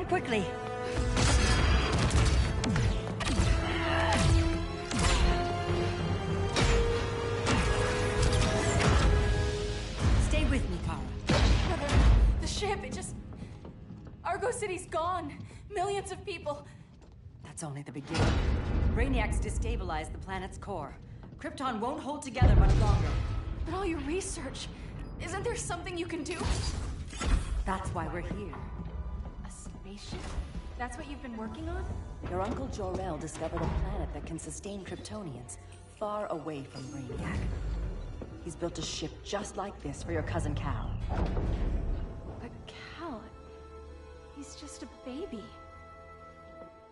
Run quickly! Stay with me, Kara. Brother, the ship, it just... Argo City's gone. Millions of people. That's only the beginning. Brainiac's destabilized the planet's core. Krypton won't hold together much longer. But all your research, isn't there something you can do? That's why we're here. A spaceship? That's what you've been working on? Your uncle Jor-El discovered a planet that can sustain Kryptonians, far away from Brainiac. He's built a ship just like this for your cousin Cal. But Cal... he's just a baby.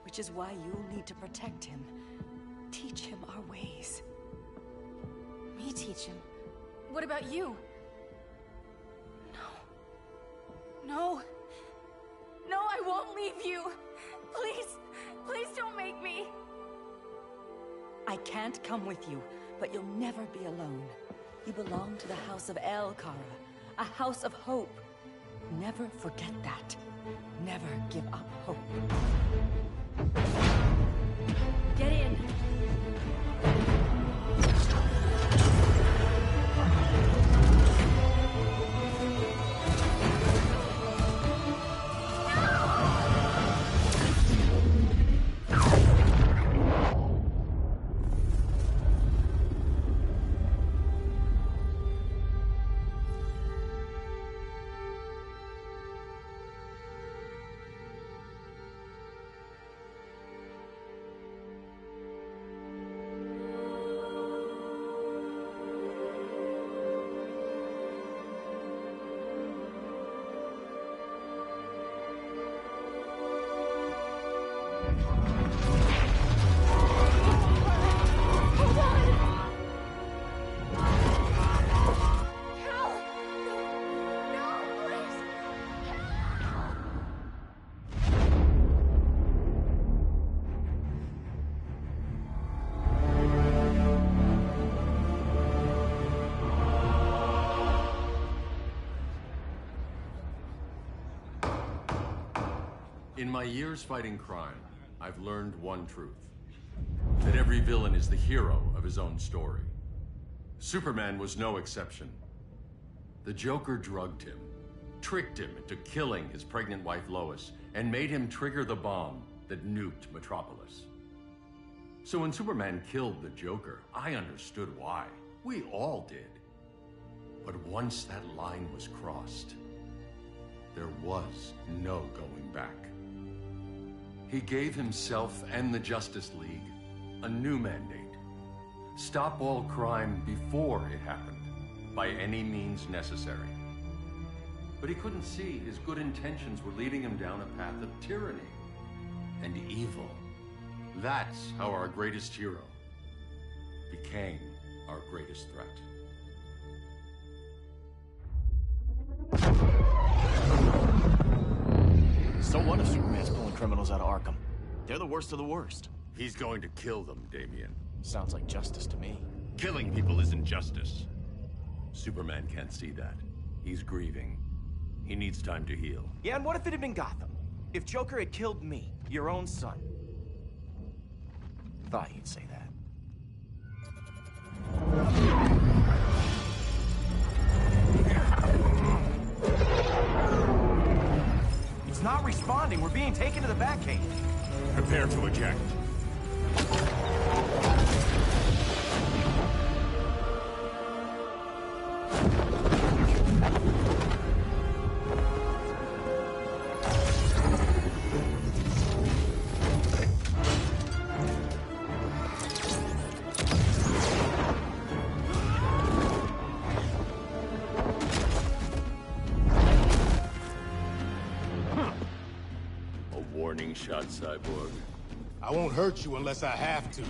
Which is why you'll need to protect him. Teach him our ways. Me teach him? What about you? No. No, I won't leave you. Please, please don't make me. I can't come with you, but you'll never be alone. You belong to the House of El, Kara. A house of hope. Never forget that. Never give up hope. Get in. In my years fighting crime, I've learned one truth. That every villain is the hero of his own story. Superman was no exception. The Joker drugged him, tricked him into killing his pregnant wife Lois, and made him trigger the bomb that nuked Metropolis. So when Superman killed the Joker, I understood why. We all did. But once that line was crossed, there was no going back. He gave himself and the Justice League a new mandate. Stop all crime before it happened, by any means necessary. But he couldn't see his good intentions were leading him down a path of tyranny and evil. That's how our greatest hero became our greatest threat. So what if Superman's pulling criminals out of Arkham? They're the worst of the worst. He's going to kill them, Damian. Sounds like justice to me. Killing people isn't justice. Superman can't see that. He's grieving. He needs time to heal. Yeah, and what if it had been Gotham? If Joker had killed me, your own son? Thought you'd say that. It's not responding. We're being taken to the Batcave. Prepare to eject. Warning shot, Cyborg. I won't hurt you unless I have to.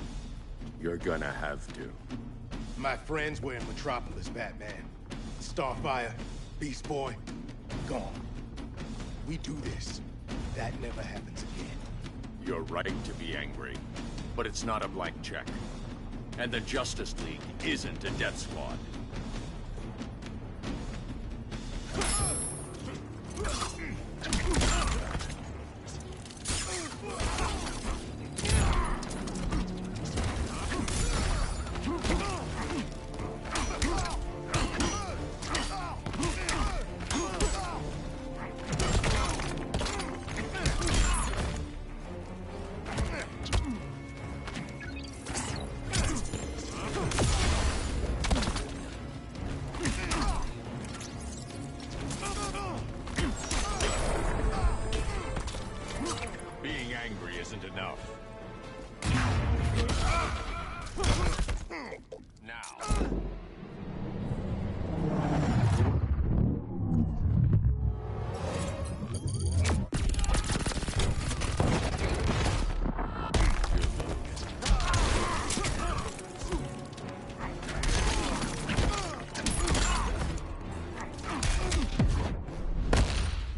You're gonna have to. My friends were in Metropolis, Batman. Starfire, Beast Boy, gone. We do this. That never happens again. You're right to be angry, but it's not a blank check. And the Justice League isn't a death squad. angry isn't enough. Now.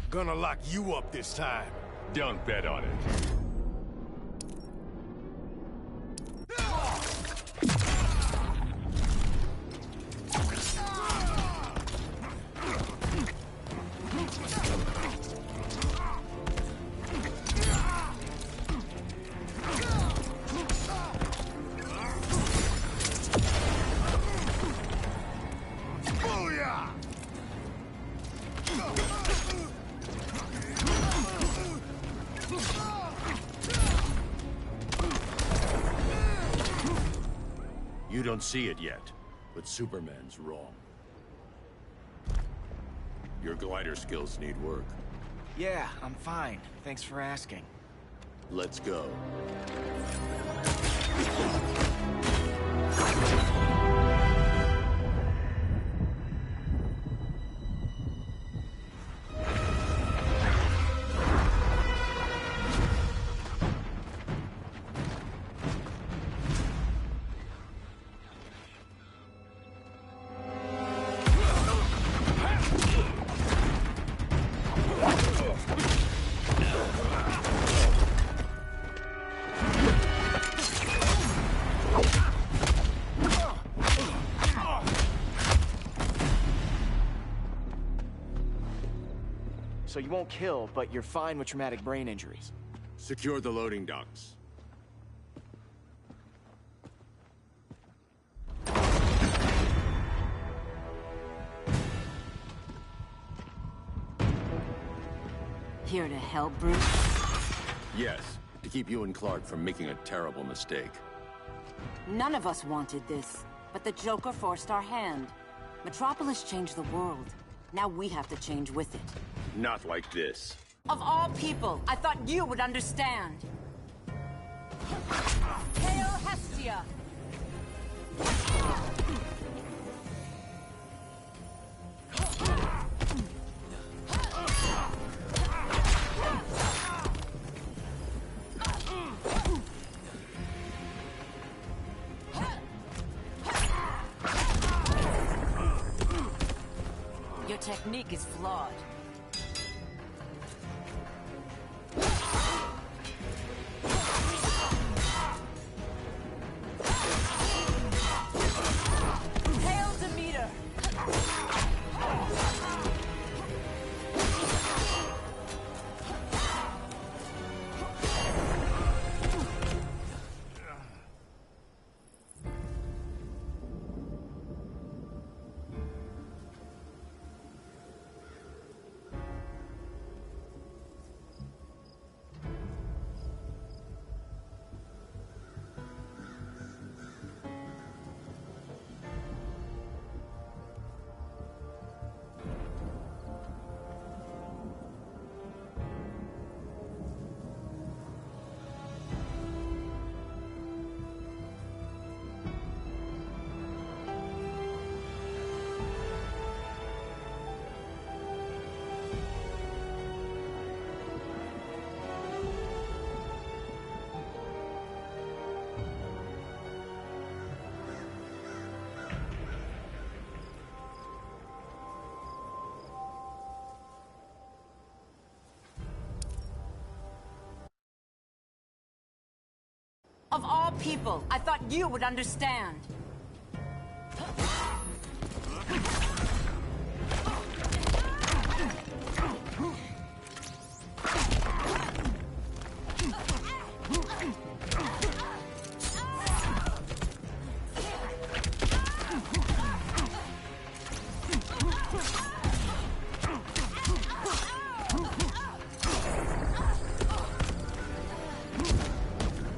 Gonna lock you up this time. Don't bet on it. You don't see it yet, but Superman's wrong. Your glider skills need work. Yeah, I'm fine. Thanks for asking. Let's go. So you won't kill, but you're fine with traumatic brain injuries. Secure the loading docks. Here to help, Bruce? Yes, to keep you and Clark from making a terrible mistake. None of us wanted this, but the Joker forced our hand. Metropolis changed the world. Now we have to change with it. Not like this. Of all people, I thought you would understand. Hail Hestia! Your technique is flawed. Hail Demeter! Of all people, I thought you would understand.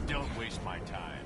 Don't waste my time.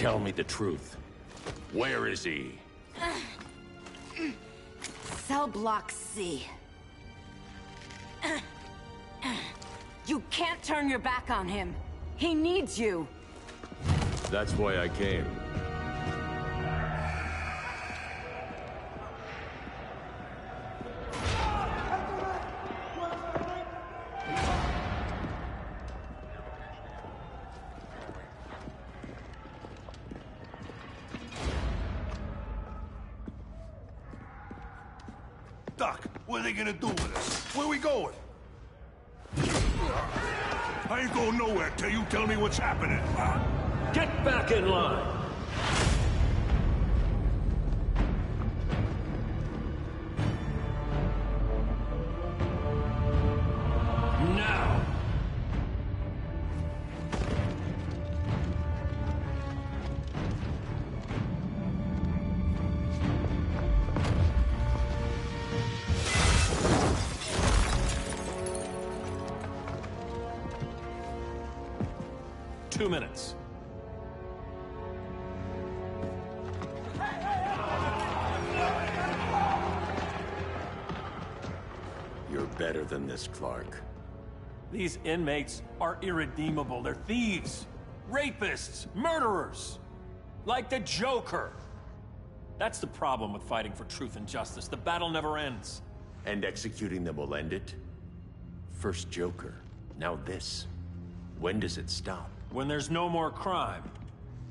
Tell me the truth. Where is he? Cell block C. You can't turn your back on him. He needs you. That's why I came. Doc, what are they gonna do with us? Where we going? I ain't going nowhere till you tell me what's happening. Get back in line! Now! Two minutes. You're better than this, Clark. These inmates are irredeemable. They're thieves, rapists, murderers. Like the Joker. That's the problem with fighting for truth and justice. The battle never ends. And executing them will end it? First Joker, now this. When does it stop? When there's no more crime.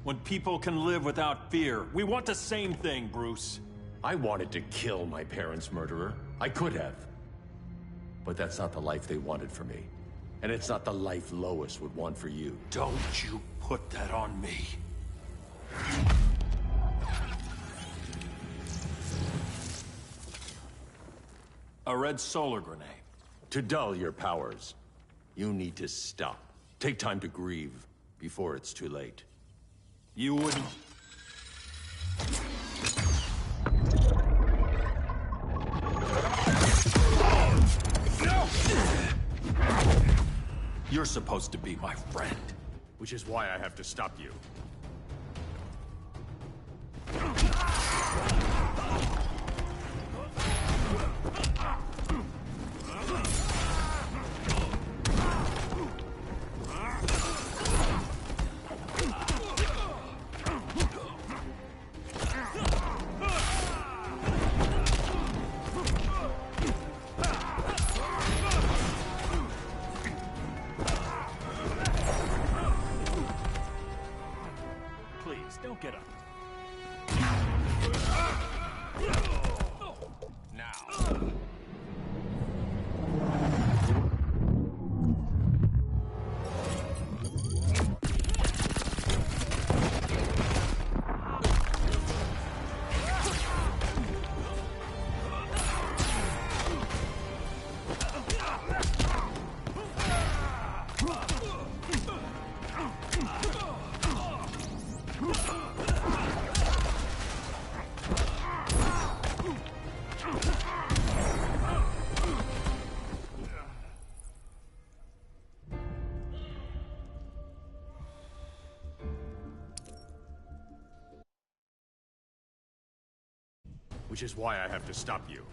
When people can live without fear. We want the same thing, Bruce. I wanted to kill my parents' murderer. I could have. But that's not the life they wanted for me. And it's not the life Lois would want for you. Don't you put that on me. A red solar grenade. To dull your powers, you need to stop. Take time to grieve before it's too late. You wouldn't... You're supposed to be my friend. Which is why I have to stop you. Please, don't get up. Now. Which is why I have to stop you.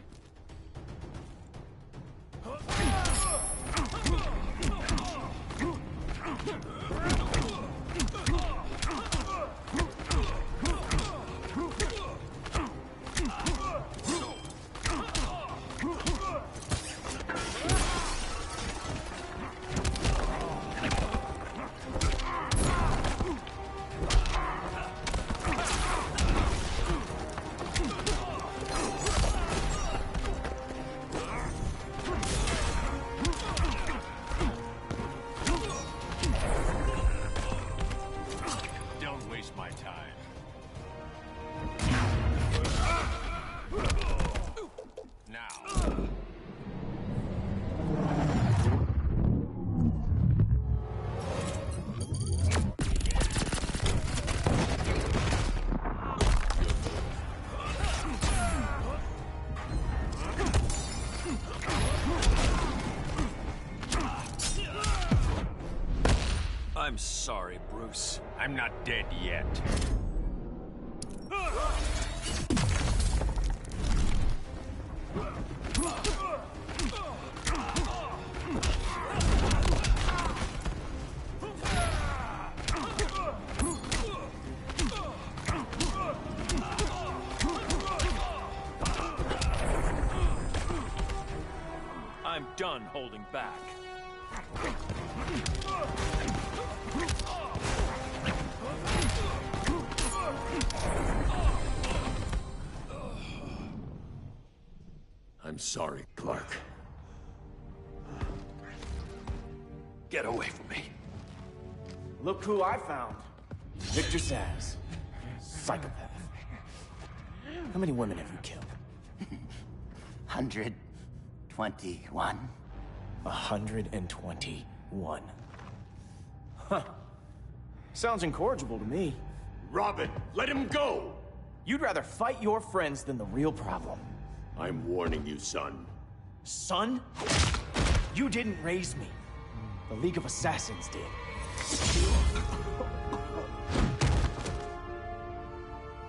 sorry, Bruce. I'm not dead yet. I'm done holding back. I'm sorry, Clark. Get away from me. Look who I found. Victor Zsasz. Psychopath. How many women have you killed? 121. 121. Huh. Sounds incorrigible to me. Robin, let him go! You'd rather fight your friends than the real problem. I'm warning you, son. Son? You didn't raise me. The League of Assassins did.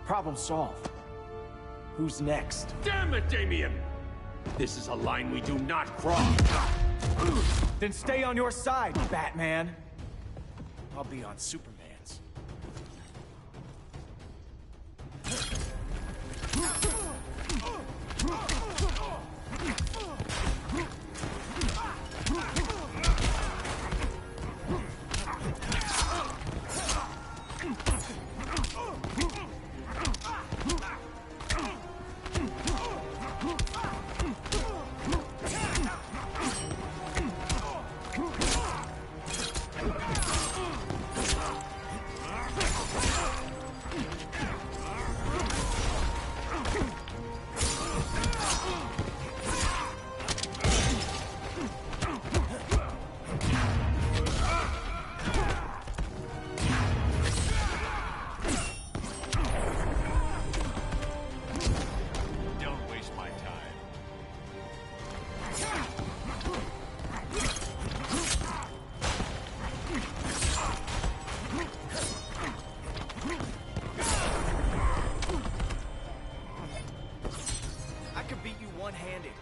Problem solved. Who's next? Damn it, Damien! This is a line we do not cross. Then stay on your side, Batman. I'll be on Superman's. One-handed.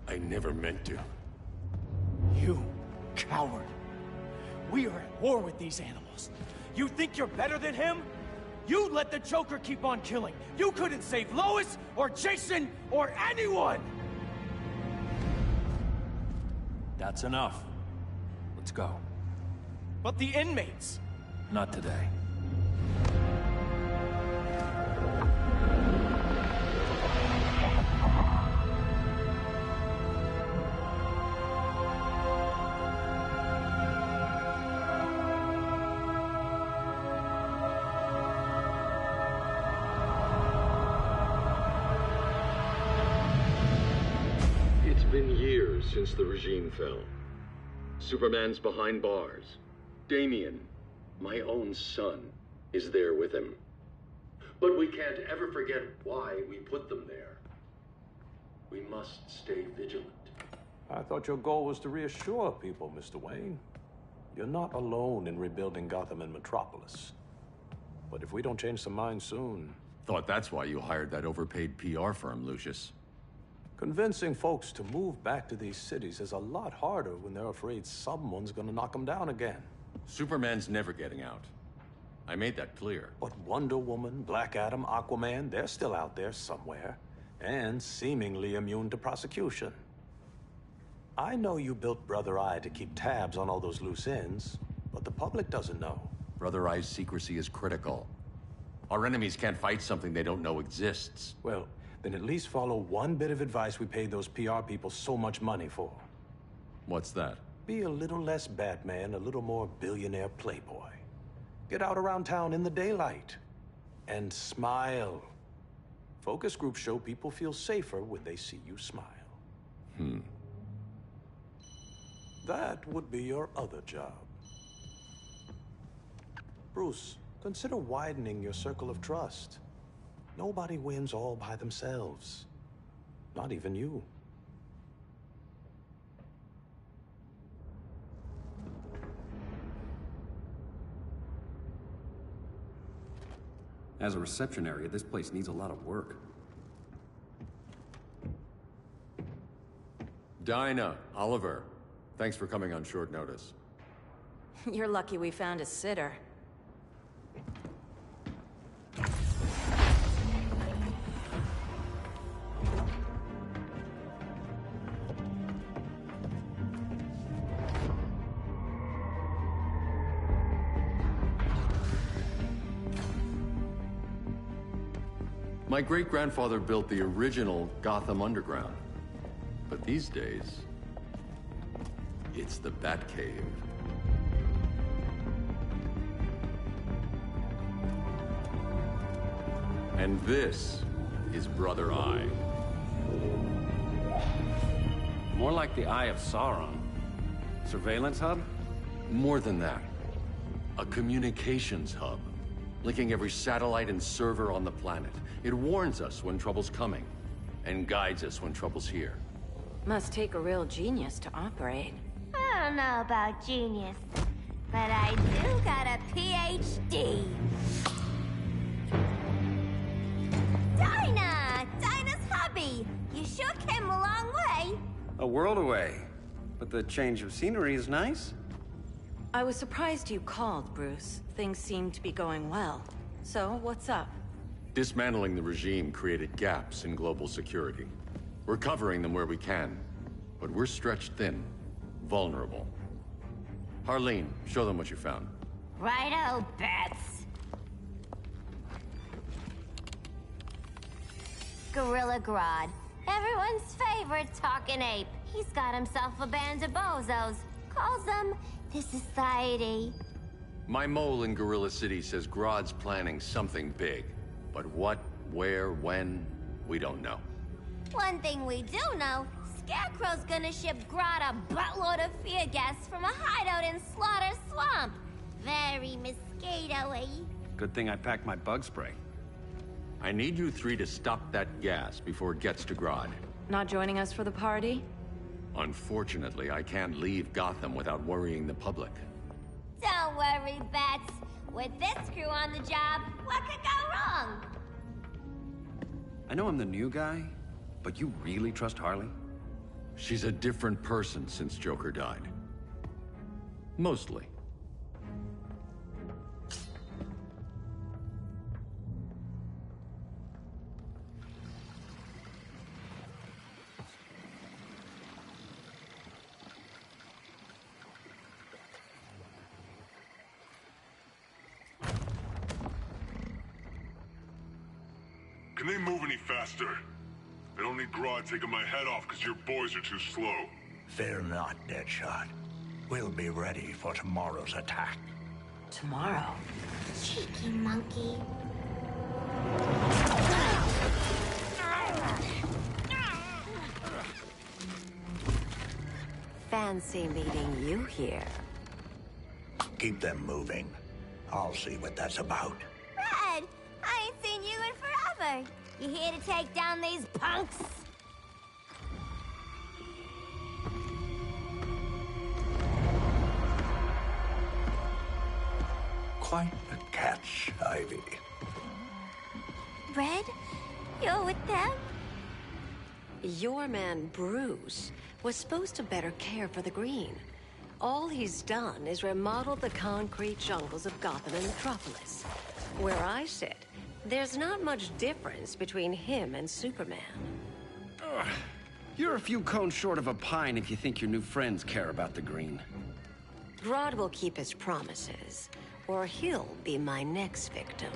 I never meant to. You coward. We are at war with these animals. You think you're better than him? You let the Joker keep on killing. You couldn't save Lois, or Jason, or anyone! That's enough. Let's go. But the inmates! Not today. It's been years since the regime fell. Superman's behind bars. Damien, my own son, is there with him. But we can't ever forget why we put them there. We must stay vigilant. I thought your goal was to reassure people, Mr. Wayne. You're not alone in rebuilding Gotham and Metropolis. But if we don't change some minds soon... Thought that's why you hired that overpaid PR firm, Lucius. Convincing folks to move back to these cities is a lot harder when they're afraid someone's gonna knock them down again. Superman's never getting out. I made that clear. But Wonder Woman, Black Adam, Aquaman, they're still out there somewhere. And seemingly immune to prosecution. I know you built Brother Eye to keep tabs on all those loose ends, but the public doesn't know. Brother Eye's secrecy is critical. Our enemies can't fight something they don't know exists. Well, then at least follow one bit of advice we paid those PR people so much money for. What's that? Be a little less Batman, a little more billionaire playboy. Get out around town in the daylight. And smile. Focus groups show people feel safer when they see you smile. That would be your other job. Bruce, consider widening your circle of trust. Nobody wins all by themselves. Not even you. As a reception area, this place needs a lot of work. Dinah, Oliver, thanks for coming on short notice. You're lucky we found a sitter. My great-grandfather built the original Gotham Underground. But these days, it's the Batcave. And this is Brother Eye. More like the Eye of Sauron. Surveillance hub? More than that. A communications hub, linking every satellite and server on the planet. It warns us when trouble's coming, and guides us when trouble's here. Must take a real genius to operate. I don't know about genius, but I do got a PhD. Dinah's hubby! You sure came a long way. A world away. But the change of scenery is nice. I was surprised you called, Bruce. Things seem to be going well. So, what's up? Dismantling the regime created gaps in global security. We're covering them where we can, but we're stretched thin, vulnerable. Harleen, show them what you found. Righto, Bats. Gorilla Grodd. Everyone's favorite talking ape. He's got himself a band of bozos. Calls them the Society. My mole in Gorilla City says Grodd's planning something big. But what, where, when, we don't know. One thing we do know, Scarecrow's gonna ship Grodd a buttload of fear gas from a hideout in Slaughter Swamp. Very mosquito-y. Good thing I packed my bug spray. I need you three to stop that gas before it gets to Grodd. Not joining us for the party? Unfortunately, I can't leave Gotham without worrying the public. Don't worry, Bats. With this crew on the job, what could go wrong? I know I'm the new guy, but you really trust Harley? She's a different person since Joker died. Mostly. Can they move any faster? I don't need Grodd taking my head off because your boys are too slow. Fear not, Deadshot. We'll be ready for tomorrow's attack. Tomorrow? Cheeky monkey. Fancy meeting you here. Keep them moving. I'll see what that's about. Red, I ain't seen you in forever. You here to take down these punks? Quite the catch, Ivy. Red, you're with them? Your man, Bruce, was supposed to better care for the Green. All he's done is remodel the concrete jungles of Gotham and Metropolis. Where I sit, there's not much difference between him and Superman. You're a few cones short of a pine if you think your new friends care about the green. Grodd will keep his promises, or he'll be my next victim.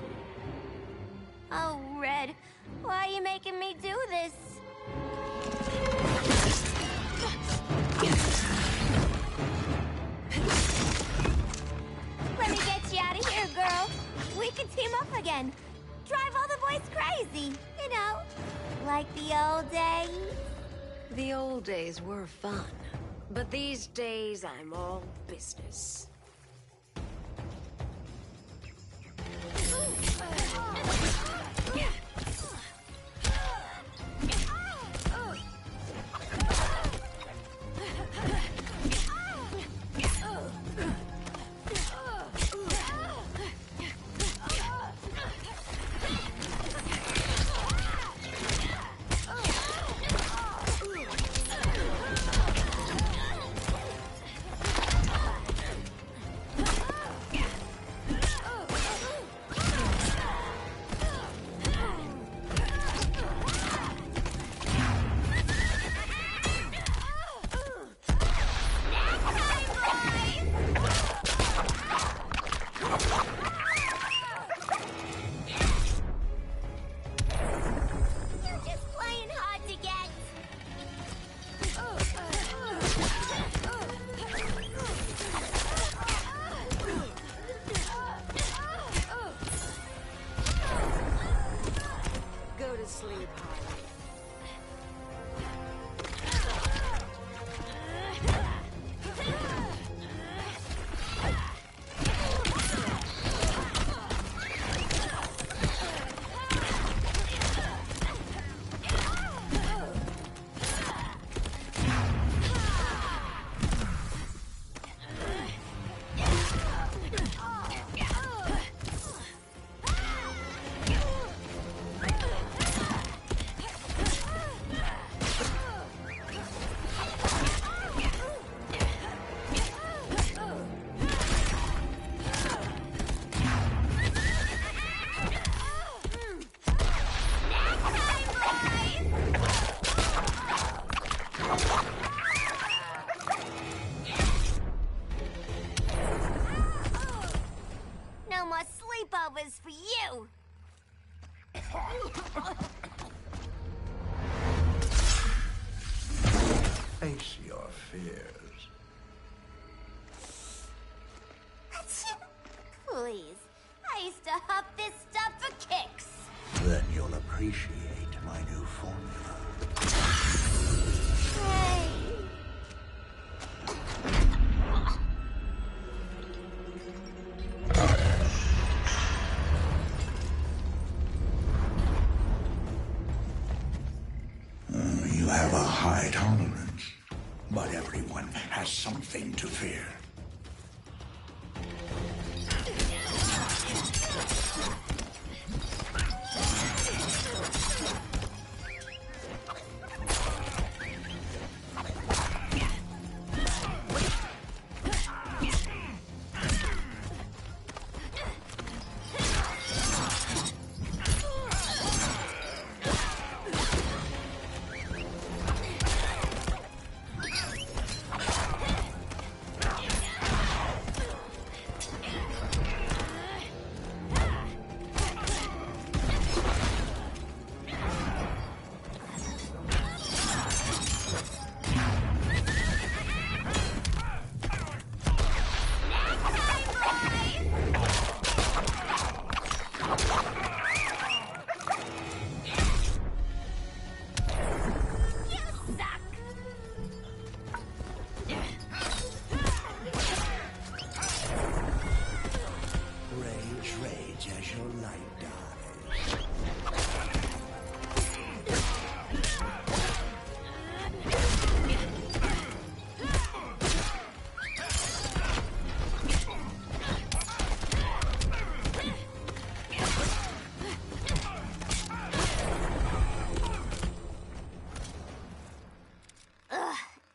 Oh, Red, why are you making me do this? Let me get you out of here, girl. We can team up again. Drive all the boys crazy, you know, like the old days. The old days were fun, but these days I'm all business. No more sleepovers for you. Face your fears. Please, I used to huff this stuff for kicks. Then you'll appreciate my new formula. Hey. You have a high tolerance, but everyone has something to fear.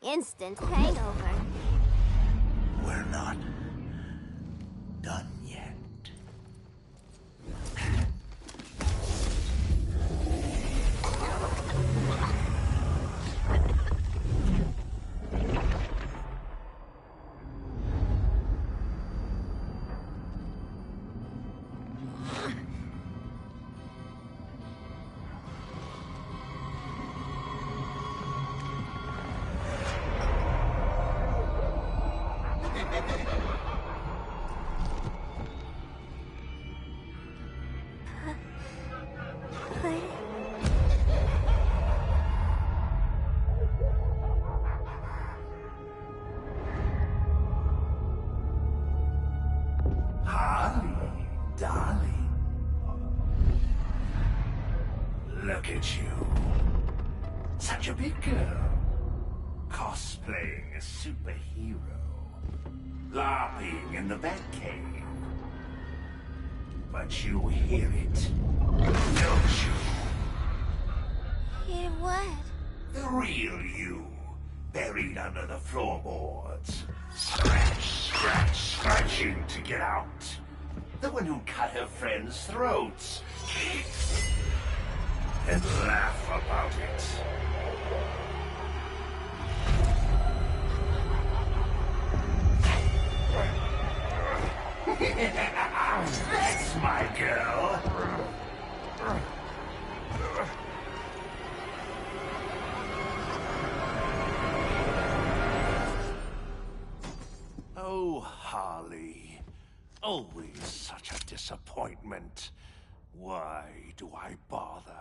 Instant hangover. We're not done yet. Harley, darling. Look at you. Such a big girl. Cosplaying a superhero. LARPing in the Batcave. But you hear it, don't you? Hear what? The real you, buried under the floorboards. Scratch, scratch, scratching to get out. The one who cut her friends' throats. And laugh about it. That's my girl. Oh, Harley. Always such a disappointment. Why do I bother?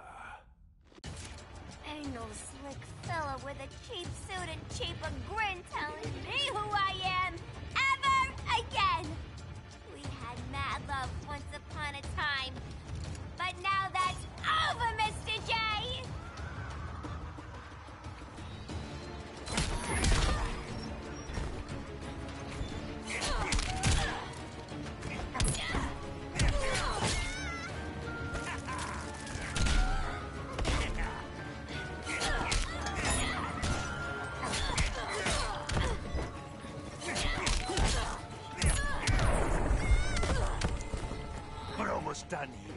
Ain't no slick fella with a cheap suit and cheaper grin telling me who I am ever again. We had mad love once upon a time, but now that's over, Mr. J. We're almost done here.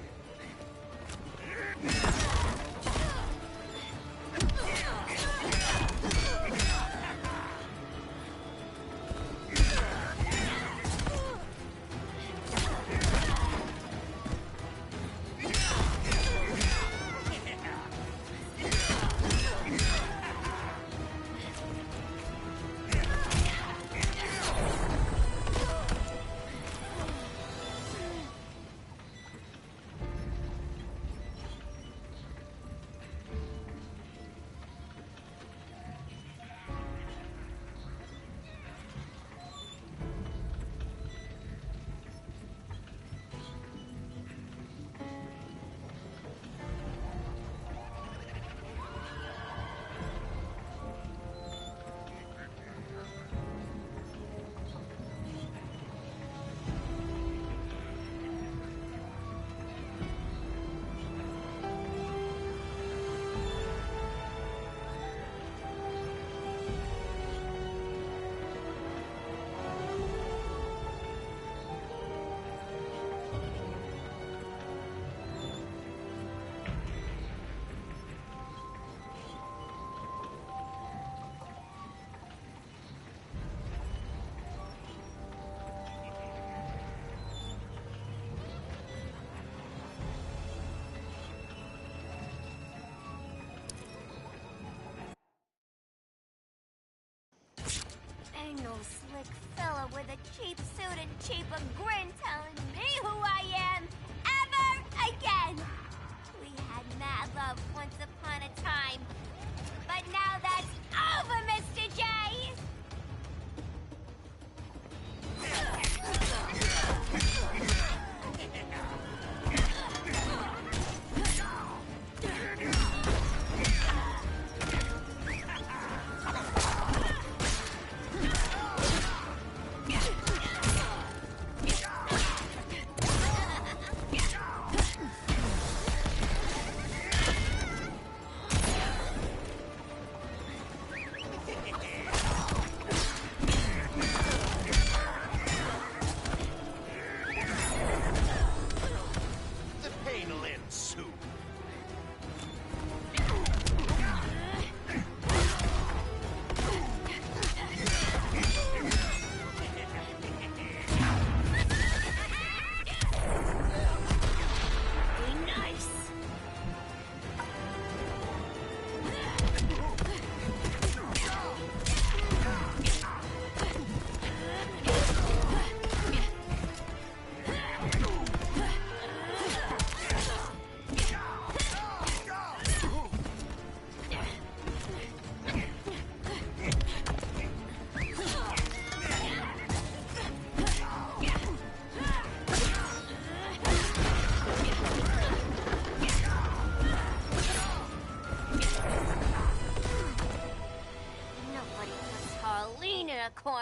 Ain't no slick fella with a cheap suit and cheaper grin telling me who I am ever again. We had mad love once upon a time, but now that's over, Mr. J.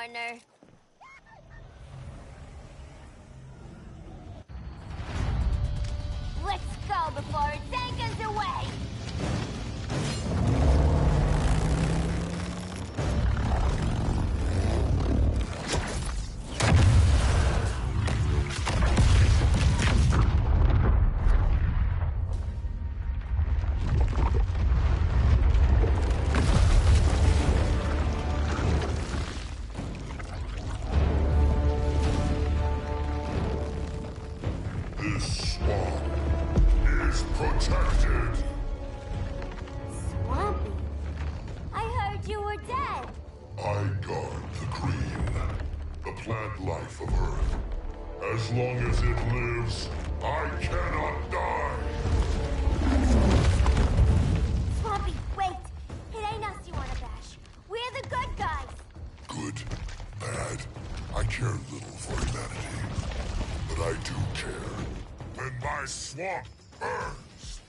corner. Let's go before it takes us away! This swamp is protected. Swampy? I heard you were dead. I guard the green, the plant life of Earth. As long as it lives, I cannot die. Swampy, wait! It ain't us you wanna bash. We're the good guys. Good, bad, I care little for humanity. But I do care when my swamp burns.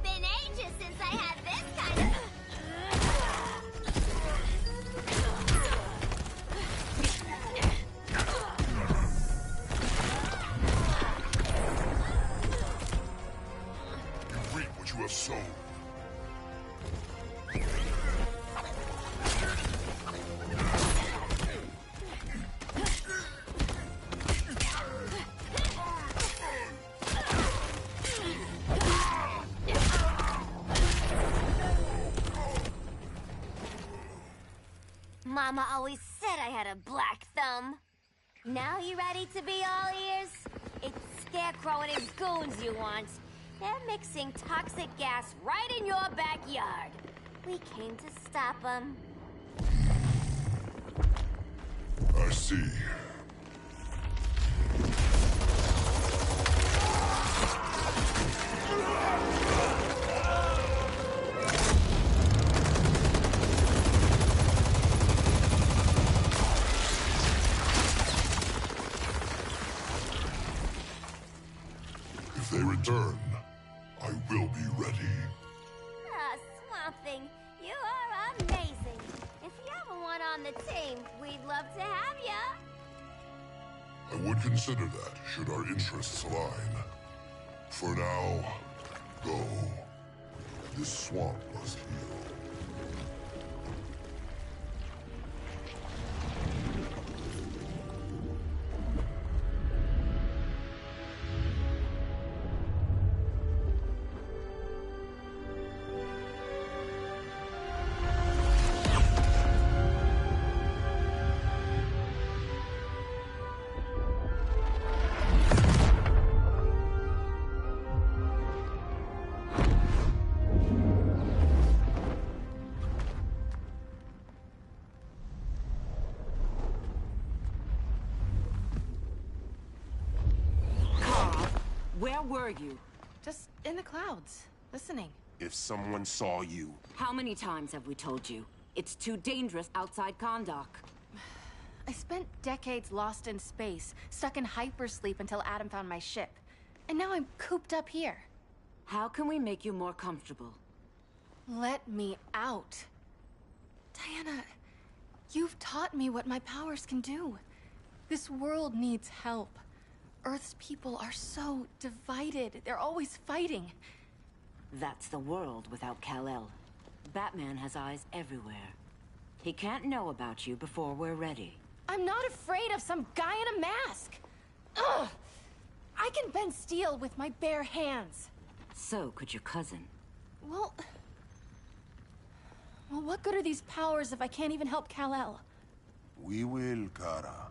Been ages since I had this kind of... You reap what you have sown. Mama always said I had a black thumb. Now you ready to be all ears? It's Scarecrow and his goons you want. They're mixing toxic gas right in your backyard. We came to stop them. I see. If they return, I will be ready. Ah, Swamp Thing, you are amazing. If you ever want on the team, we'd love to have ya. I would consider that, should our interests align. For now, go. This swamp must heal. Where were you? Just in the clouds, listening. If someone saw you... How many times have we told you? It's too dangerous outside Kahndaq. I spent decades lost in space, stuck in hypersleep until Adam found my ship. And now I'm cooped up here. How can we make you more comfortable? Let me out. Diana, you've taught me what my powers can do. This world needs help. Earth's people are so divided. They're always fighting. That's the world without Kal-El. Batman has eyes everywhere. He can't know about you before we're ready. I'm not afraid of some guy in a mask. Ugh! I can bend steel with my bare hands. So could your cousin. Well, what good are these powers if I can't even help Kal-El? We will, Kara.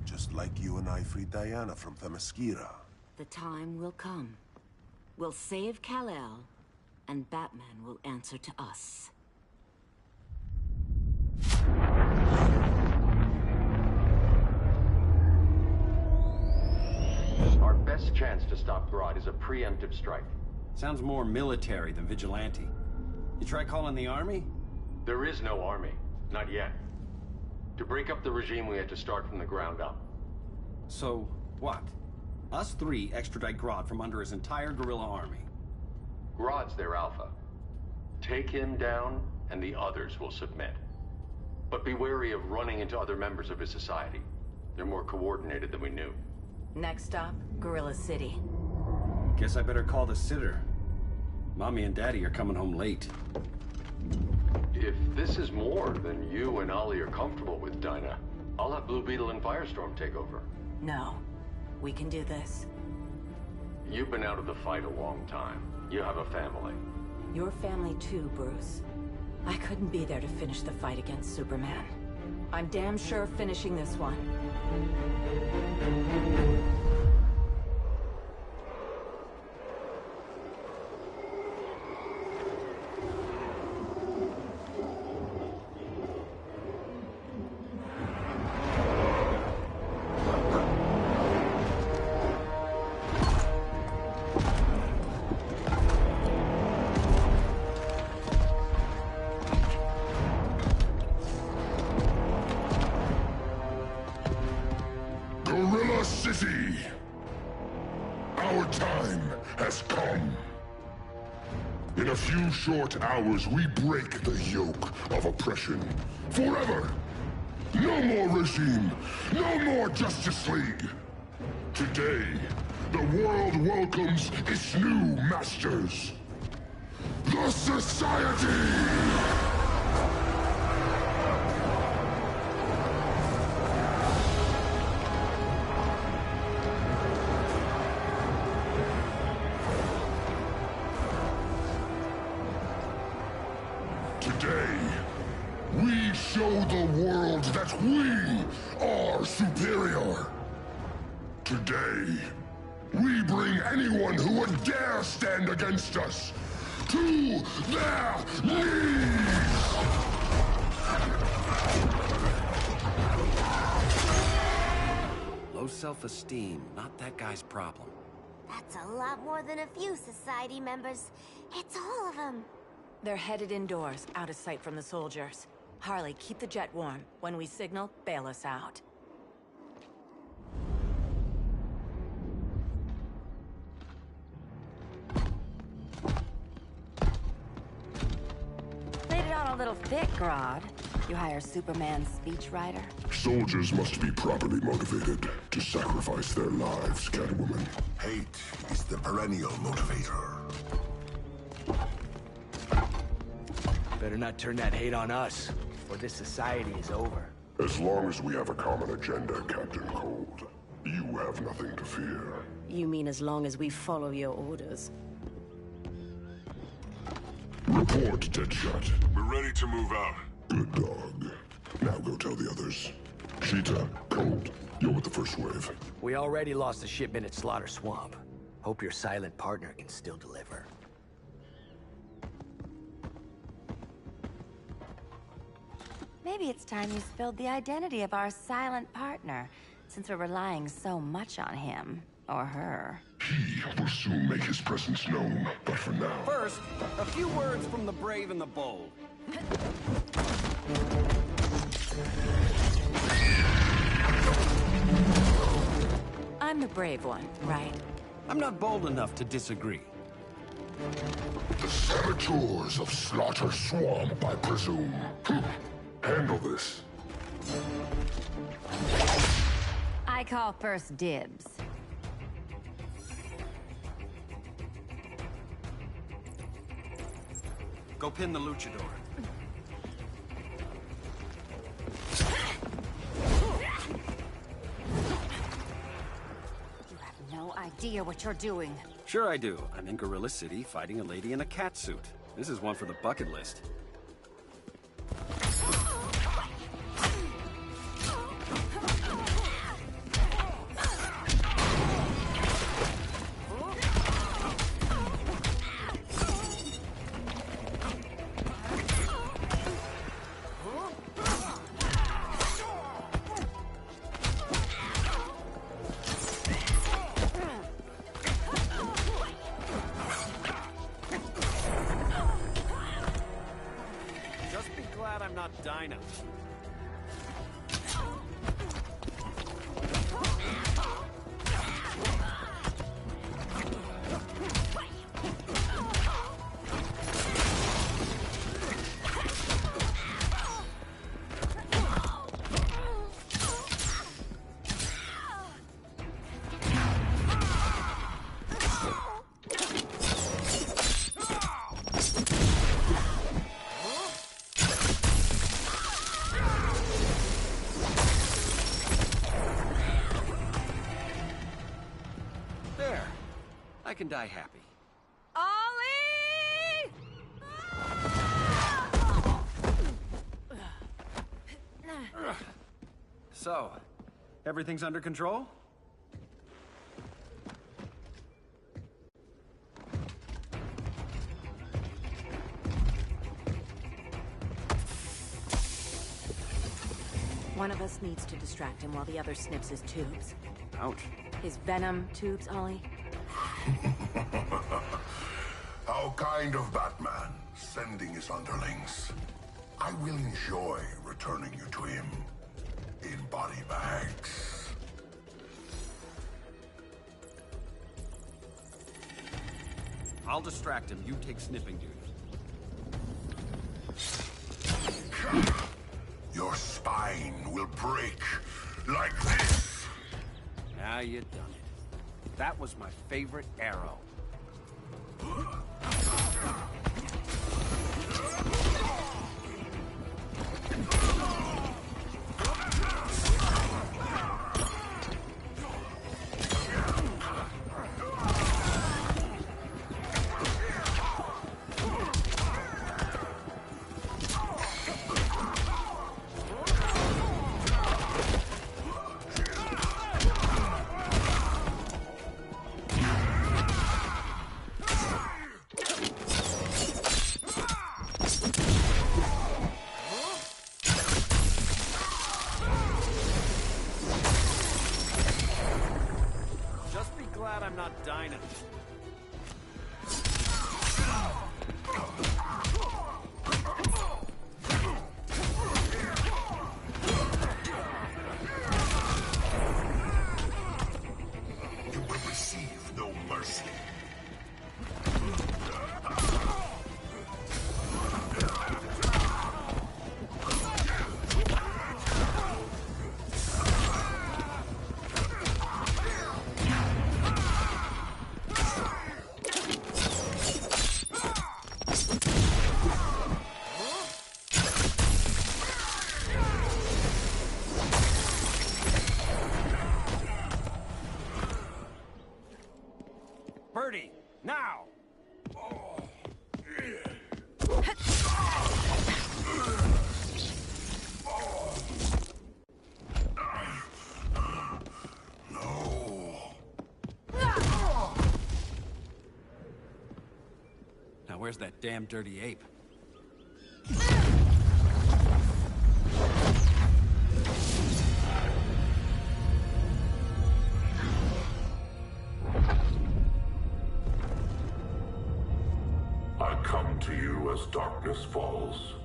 Just like you and I freed Diana from Themyscira. The time will come. We'll save Kal-El, and Batman will answer to us. Our best chance to stop Grodd is a preemptive strike. Sounds more military than vigilante. You try calling the army? There is no army. Not yet. To break up the regime, we had to start from the ground up. So, what? Us three extradite Grodd from under his entire guerrilla army. Grodd's their alpha. Take him down, and the others will submit. But be wary of running into other members of his society. They're more coordinated than we knew. Next stop, Gorilla City. Guess I better call the sitter. Mommy and Daddy are coming home late. If this is more than you and Ollie are comfortable with, Dinah, I'll have Blue Beetle and Firestorm take over. No. We can do this. You've been out of the fight a long time. You have a family. Your family too, Bruce. I couldn't be there to finish the fight against Superman. I'm damn sure finishing this one. Gorilla City! Our time has come. In a few short hours, we break the yoke of oppression. Forever! No more regime! No more Justice League! Today, the world welcomes its new masters. The Society! Today, we show the world that we are superior. Today, we bring anyone who would dare stand against us to their knees! Low self-esteem, not that guy's problem. That's a lot more than a few Society members. It's all of them. They're headed indoors, out of sight from the soldiers. Harley, keep the jet warm. When we signal, bail us out. Laid it on a little thick, Grodd. You hire Superman's speechwriter? Soldiers must be properly motivated to sacrifice their lives, Catwoman. Hate is the perennial motivator. Better not turn that hate on us, or this society is over. As long as we have a common agenda, Captain Cold, you have nothing to fear. You mean as long as we follow your orders? Report, Deadshot. We're ready to move out. Good dog. Now go tell the others. Cheetah, Cold, you're with the first wave. We already lost a shipment at Slaughter Swamp. Hope your silent partner can still deliver. Maybe it's time you spilled the identity of our silent partner, since we're relying so much on him. Or her. He will soon make his presence known, but for now... First, a few words from the brave and the bold. I'm the brave one, right? I'm not bold enough to disagree. The saboteurs of Slaughter Swamp, I presume. Handle this. I call first dibs. Go pin the luchador. You have no idea what you're doing. Sure I do. I'm in Gorilla City fighting a lady in a cat suit. This is one for the bucket list. I'm not Dinah. I can die happy. Ollie! So, everything's under control? One of us needs to distract him while the other snips his tubes. Ouch. His venom tubes, Ollie? How kind of Batman, sending his underlings. I will enjoy returning you to him in body bags. I'll distract him. You take snipping duty. Your spine will break like this. Now you done it. That was my favorite arrow. I'm not Dinah. You will receive no mercy. Birdie, now! Now where's that damn dirty ape? To you as darkness falls.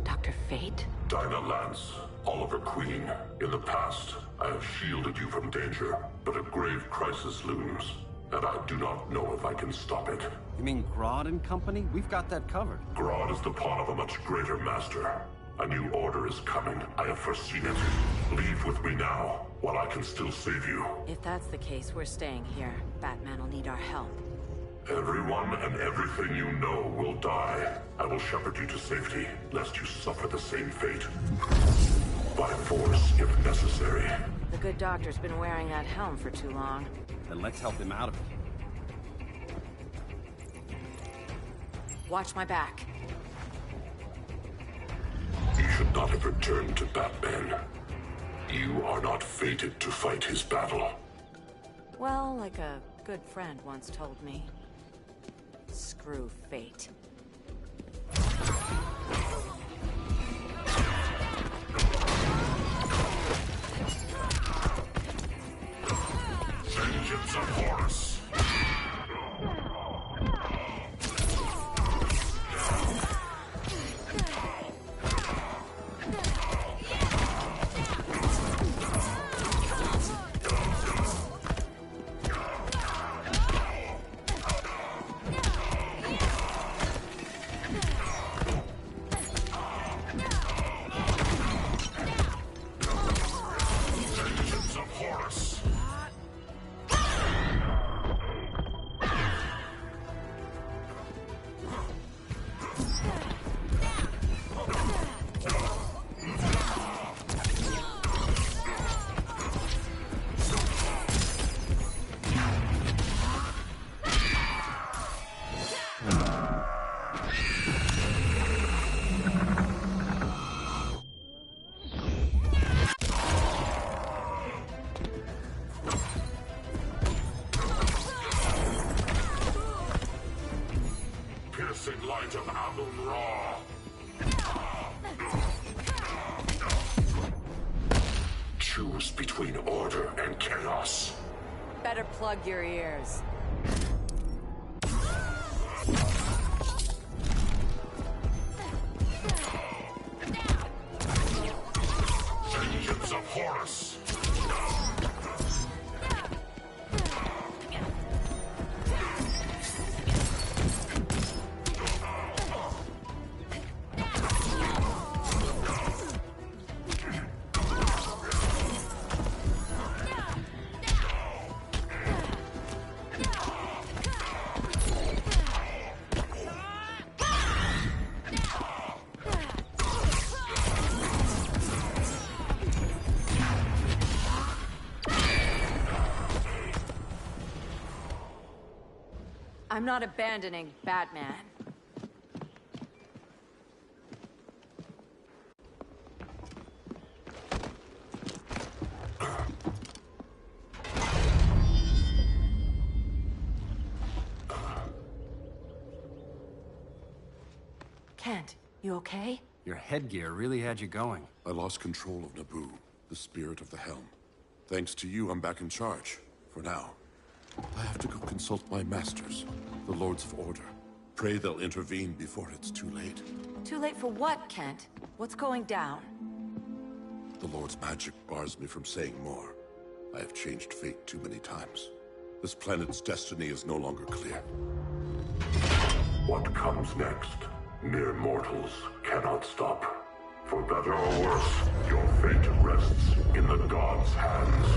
Dr. Fate? Dinah Lance, Oliver Queen. In the past, I have shielded you from danger, but a grave crisis looms, and I do not know if I can stop it. You mean Grodd and company? We've got that covered. Grodd is the pawn of a much greater master. A new order is coming. I have foreseen it. Leave with me now, while I can still save you. If that's the case, we're staying here. Batman will need our help. Everyone and everything you know will die. I will shepherd you to safety, lest you suffer the same fate. By force, if necessary. The good doctor's been wearing that helm for too long. Then let's help him out of it. Watch my back. You should not have returned to Batman. You are not fated to fight his battle. Well, like a good friend once told me. Screw fate. Vengeance of Horus! Light of Amun-Ra. Choose between order and chaos. Better plug your ears. Vengeance of Horus. I'm not abandoning Batman. Kent, you okay? Your headgear really had you going. I lost control of Naboo, the spirit of the helm. Thanks to you, I'm back in charge. For now. I have to go consult my masters, the Lords of Order. Pray they'll intervene before it's too late. Too late for what, Kent? What's going down? The Lord's magic bars me from saying more. I have changed fate too many times. This planet's destiny is no longer clear. What comes next? Mere mortals cannot stop. For better or worse, your fate rests in the gods' hands.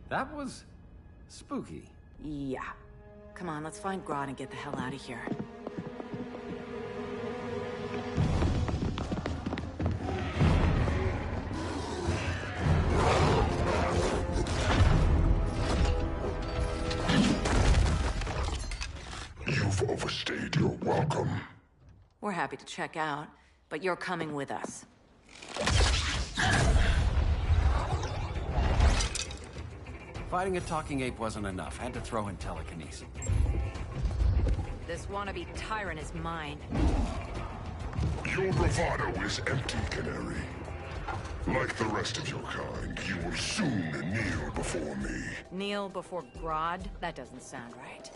That was spooky. Yeah. Come on, let's find Grodd and get the hell out of here. You've overstayed your welcome. We're happy to check out, but you're coming with us. Fighting a talking ape wasn't enough. Had to throw in telekinesis. This wannabe tyrant is mine. Your bravado is empty, Canary. Like the rest of your kind, you will soon kneel before me. Kneel before Grodd? That doesn't sound right.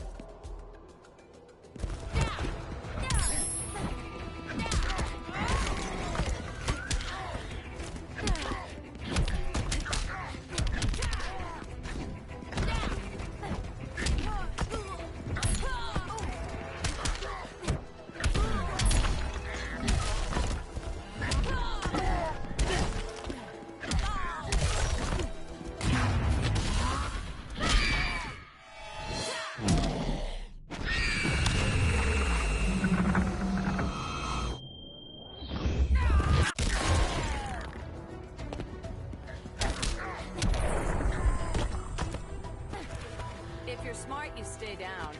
stay down.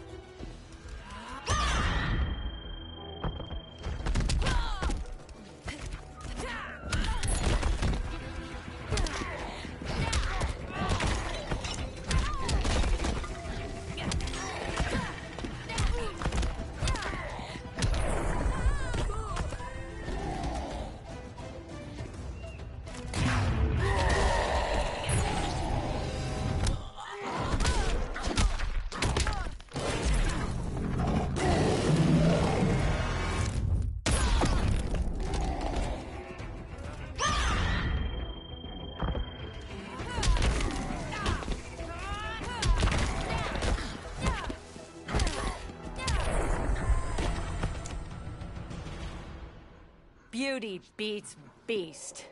Beauty beats beast.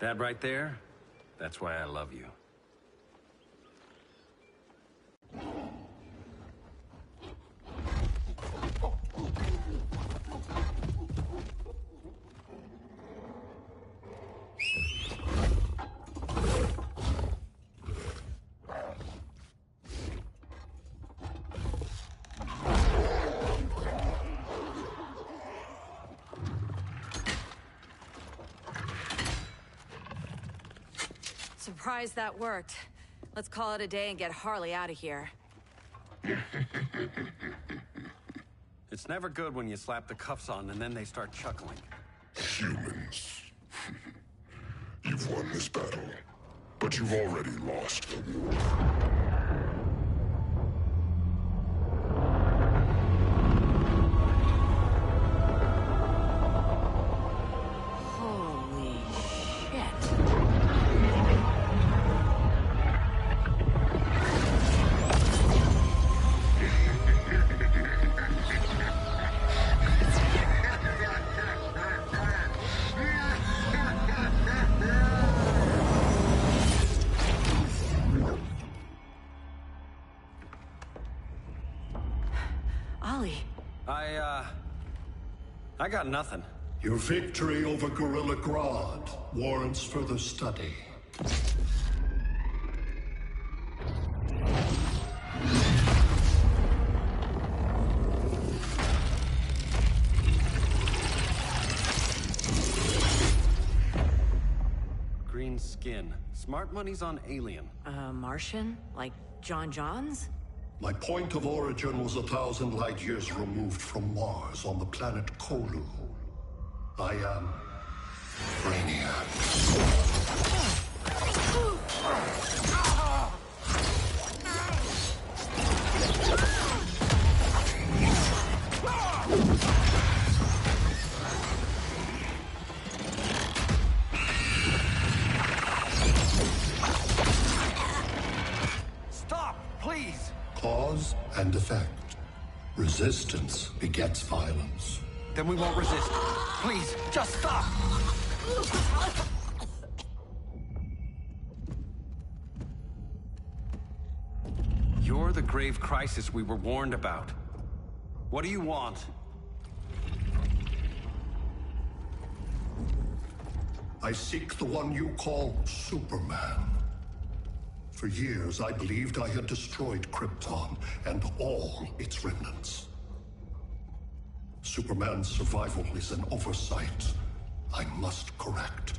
That right there, that's why I love you. Surprised that worked. Let's call it a day and get Harley out of here. It's never good when you slap the cuffs on and then they start chuckling. Humans. You've won this battle, but you've already lost. Holy shit. Ollie. I got nothing. Your victory over Gorilla Grodd warrants further study. Green skin. Smart money's on alien. Martian? Like John Johns? My point of origin was 1,000 light years removed from Mars on the planet Kolu. I am Brainiac. Stop, please! Cause and effect. Resistance begets violence. Then we won't resist. Please, just stop! You're the grave crisis we were warned about. What do you want? I seek the one you call Superman. For years, I believed I had destroyed Krypton and all its remnants. Superman's survival is an oversight I must correct.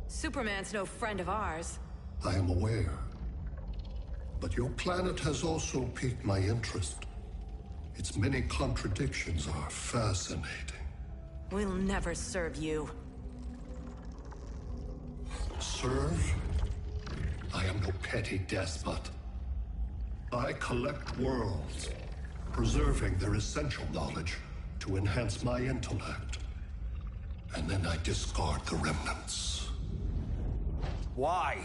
Superman's no friend of ours. I am aware. But your planet has also piqued my interest. Its many contradictions are fascinating. We'll never serve you. Serve? I am no petty despot. I collect worlds, preserving their essential knowledge to enhance my intellect. And then I discard the remnants. Why?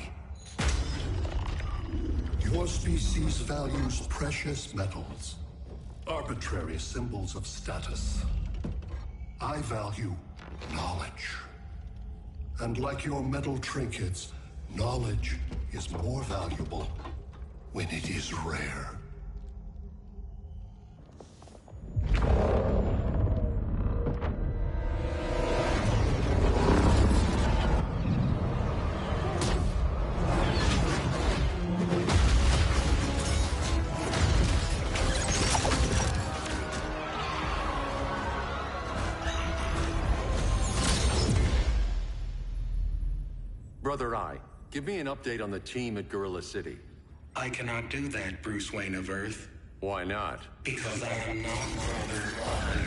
Your species values precious metals, arbitrary symbols of status. I value knowledge. And like your metal trinkets, knowledge is more valuable when it is rare. Brother Eye, give me an update on the team at Gorilla City. I cannot do that, Bruce Wayne of Earth. Why not? Because I am not Brother Eye.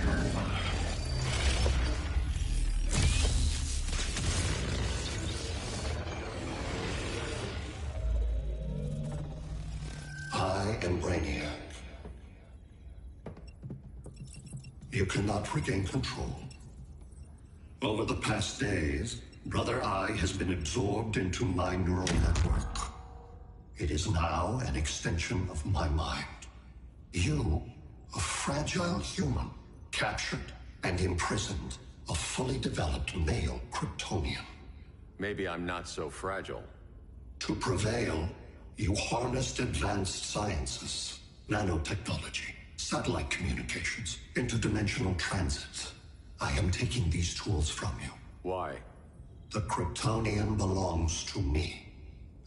I am Brainiac. You cannot regain control. Over the past days, Brother Eye has been absorbed into my neural network. It is now an extension of my mind. You, a fragile human, captured and imprisoned a fully developed male Kryptonian. Maybe I'm not so fragile. To prevail, you harnessed advanced sciences, nanotechnology, satellite communications, interdimensional transit. I am taking these tools from you. Why? The Kryptonian belongs to me.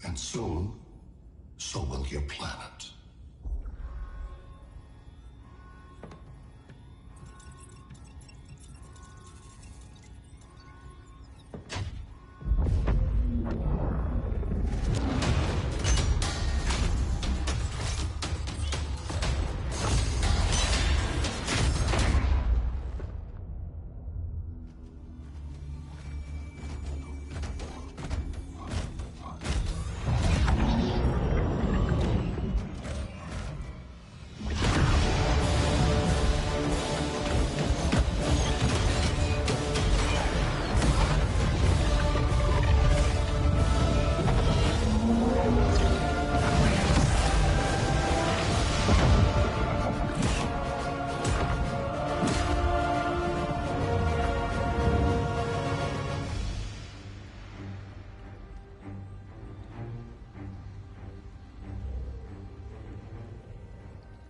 And soon, so will your planet.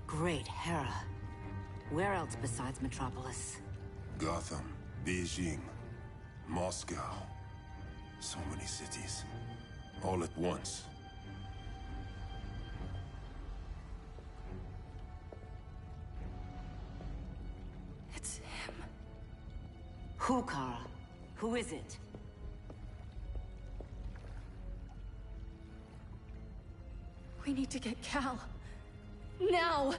Great Hera. Where else besides Metropolis? Gotham, Beijing, Moscow. So many cities. All at once. It's him. Who, Kara? Who is it? We need to get Cal. Now!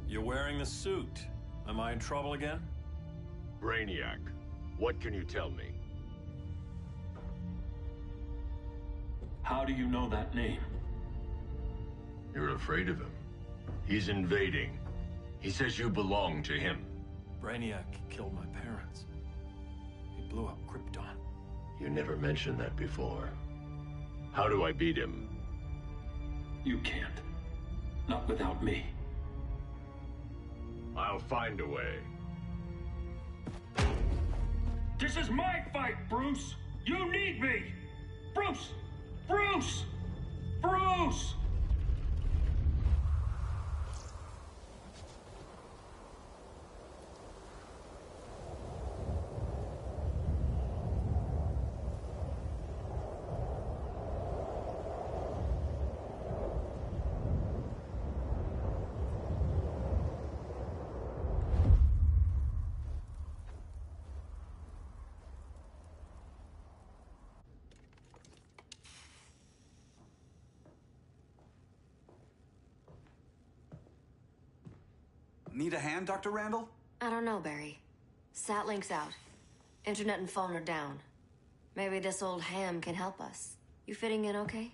You're wearing the suit. Am I in trouble again? Brainiac, what can you tell me? How do you know that name? You're afraid of him. He's invading. He says you belong to him. Brainiac killed my parents. He blew up Krypton. You never mentioned that before. How do I beat him? You can't. Not without me. I'll find a way. This is my fight, Bruce! You need me! Bruce! Bruce! Bruce! Need a hand, Dr. Randall? I don't know, Barry. Satlink's out. Internet and phone are down. Maybe this old ham can help us. You fitting in okay?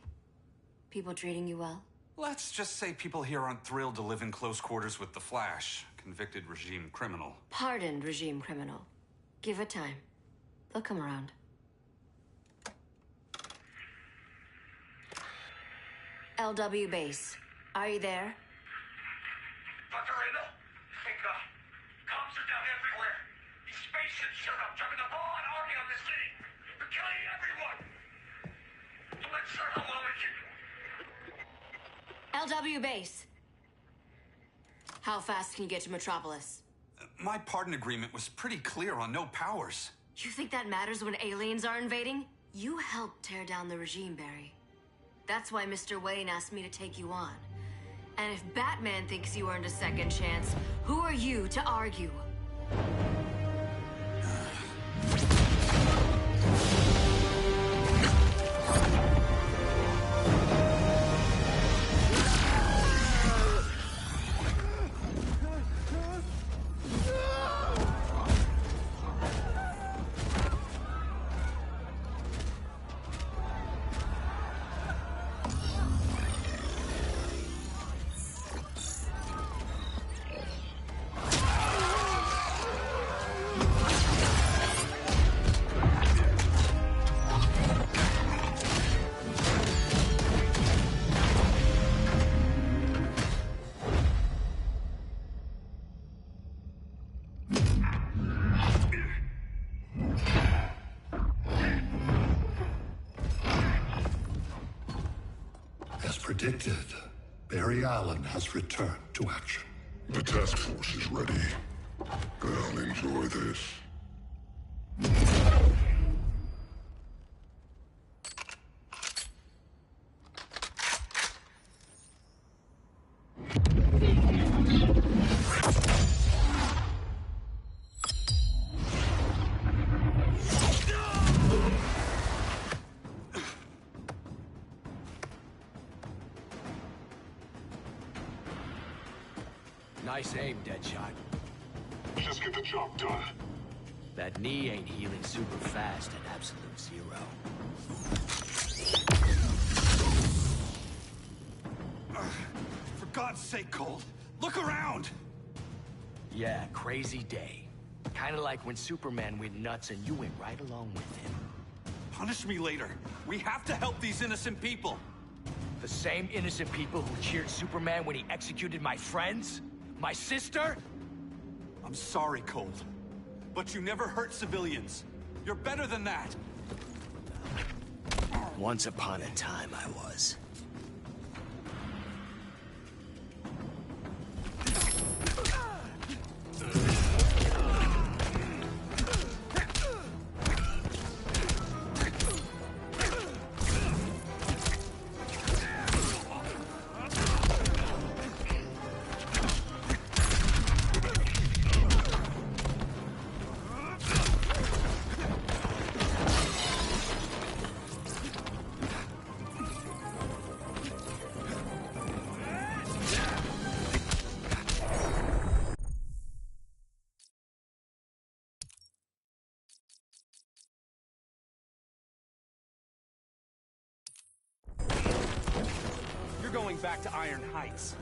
People treating you well? Let's just say people here aren't thrilled to live in close quarters with the Flash, convicted regime criminal. Pardoned regime criminal. Give it time. They'll come around. LW base. Are you there? Dr. Randall? Comms are down everywhere. These spaceships showed up, dropping a broad army on the city. They're killing everyone. I'm not sure how long we can... LW base. How fast can you get to Metropolis? My pardon agreement was pretty clear on no powers. You think that matters when aliens are invading? You helped tear down the regime, Barry. That's why Mr. Wayne asked me to take you on. And if Batman thinks you earned a second chance, who are you to argue? Predicted, Barry Allen has returned to action. The task force is ready. I'll enjoy this. Nice aim, Deadshot. Just get the job done. That knee ain't healing super fast at absolute zero. For God's sake, Cold, look around! Yeah, crazy day. Kinda like when Superman went nuts and you went right along with him. Punish me later. We have to help these innocent people. The same innocent people who cheered Superman when he executed my friends? My sister? I'm sorry, Cold. But you never hurt civilians. You're better than that. Once upon a time, I was. Going back to Iron Heights.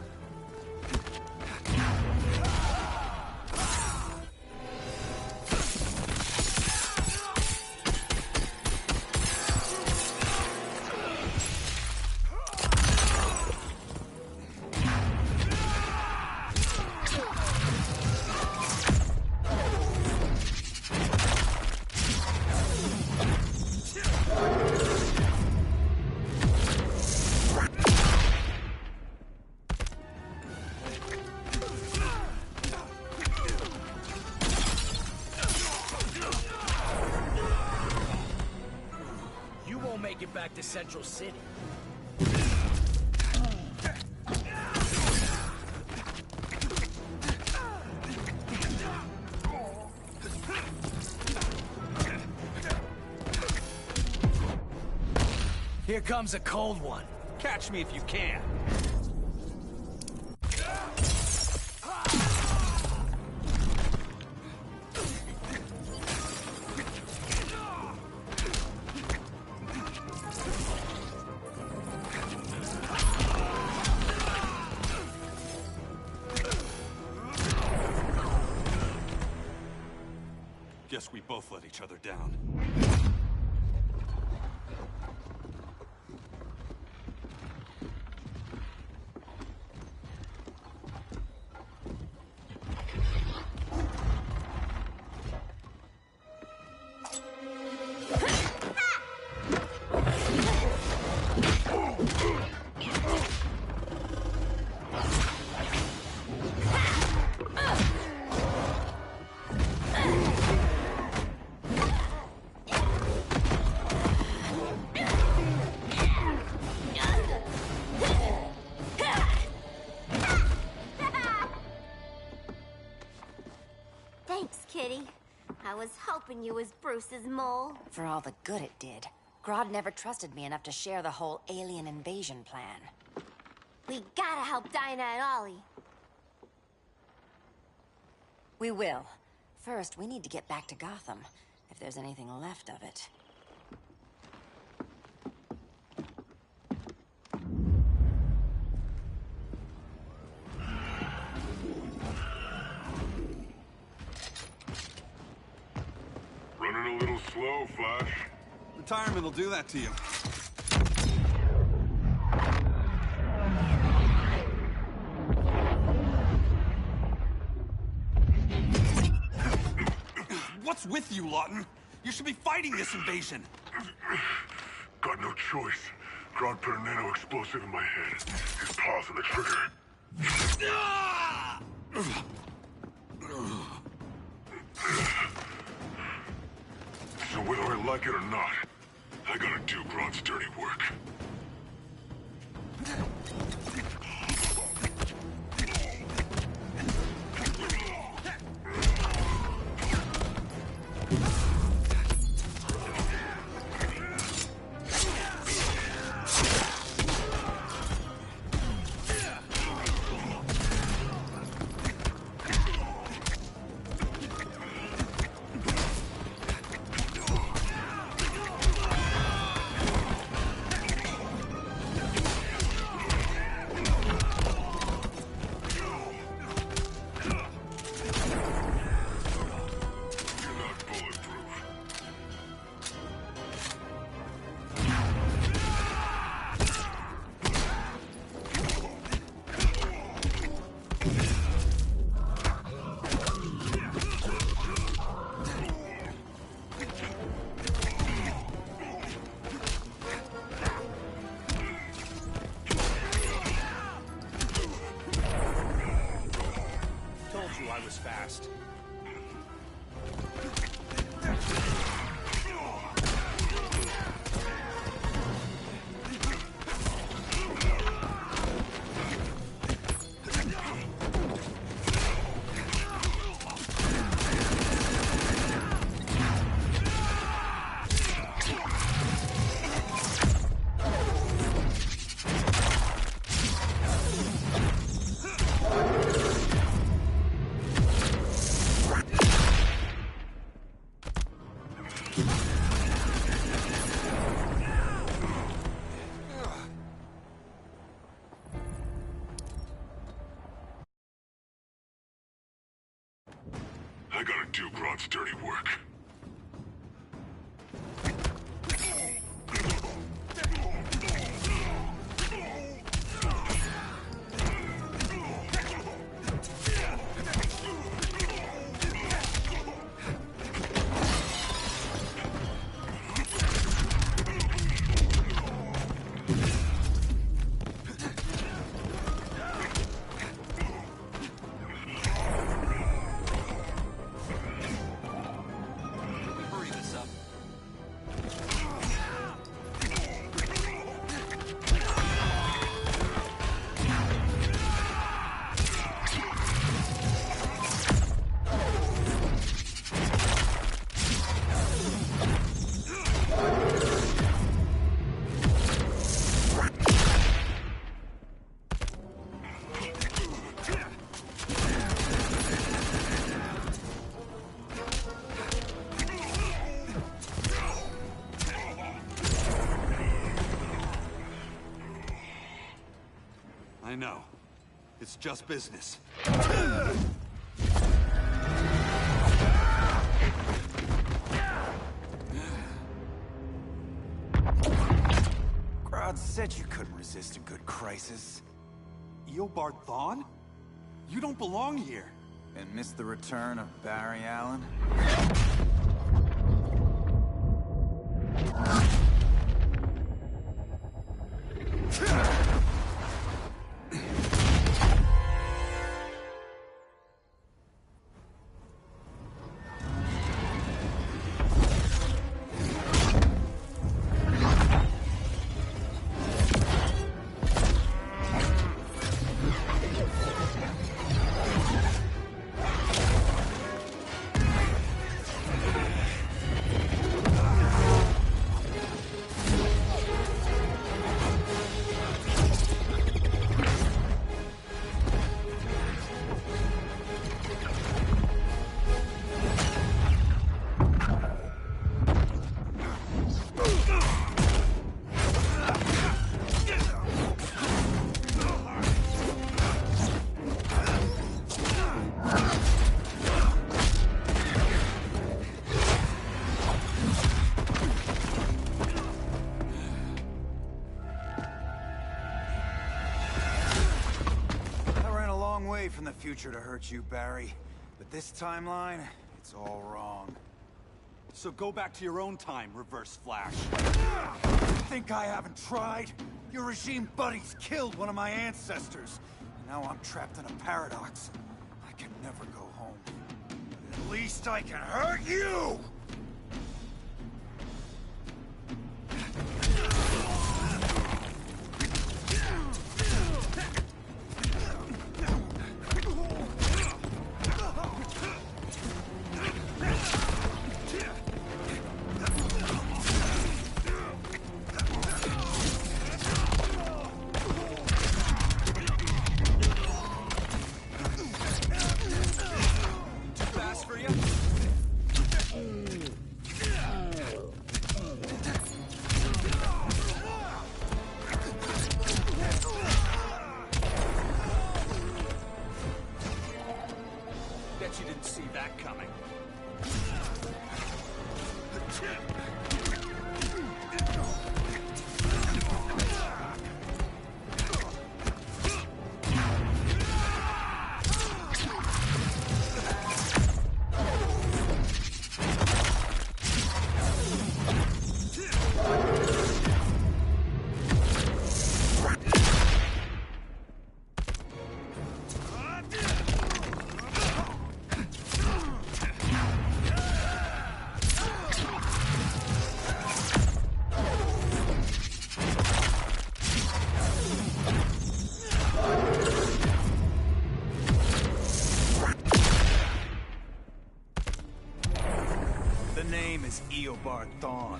Get back to Central City. Here comes a cold one. Catch me if you can. Guess we both let each other down. was hoping you was Bruce's mole. For all the good it did. Grodd never trusted me enough to share the whole alien invasion plan. We gotta help Dinah and Ollie. We will. First, we need to get back to Gotham, if there's anything left of it. Running a little slow, Flash. Retirement will do that to you. What's with you, Lawton? You should be fighting this invasion. Got no choice. Grodd put a nano-explosive in my head. His paws on the trigger. So whether I like it or not, I gotta do Grodd's dirty work. Fast. I gotta do Grodd's dirty work. I know. It's just business. Grodd said you couldn't resist a good crisis. Eobard Thawne? You don't belong here. And miss the return of Barry Allen? from the future to hurt you, Barry. But this timeline, it's all wrong. So go back to your own time, Reverse Flash. Think I haven't tried? Your regime buddies killed one of my ancestors. And now I'm trapped in a paradox. I can never go home. But at least I can hurt you! Eobard Thawne.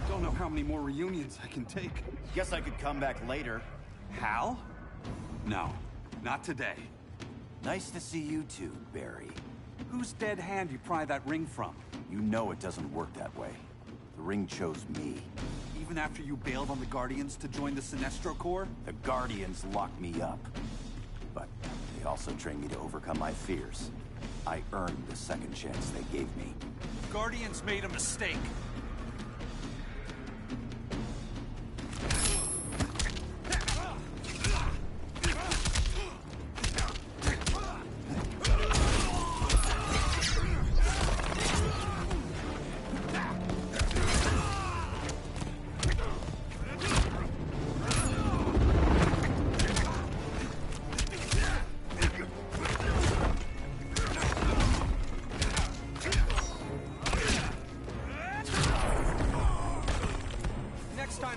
Don't know how many more reunions I can take. Guess I could come back later. Hal? No, not today. Nice to see you too, Barry. Whose dead hand you pry that ring from? You know it doesn't work that way. The ring chose me. Even after you bailed on the Guardians to join the Sinestro Corps? The Guardians locked me up. But they also trained me to overcome my fears. I earned the second chance they gave me. Guardians made a mistake.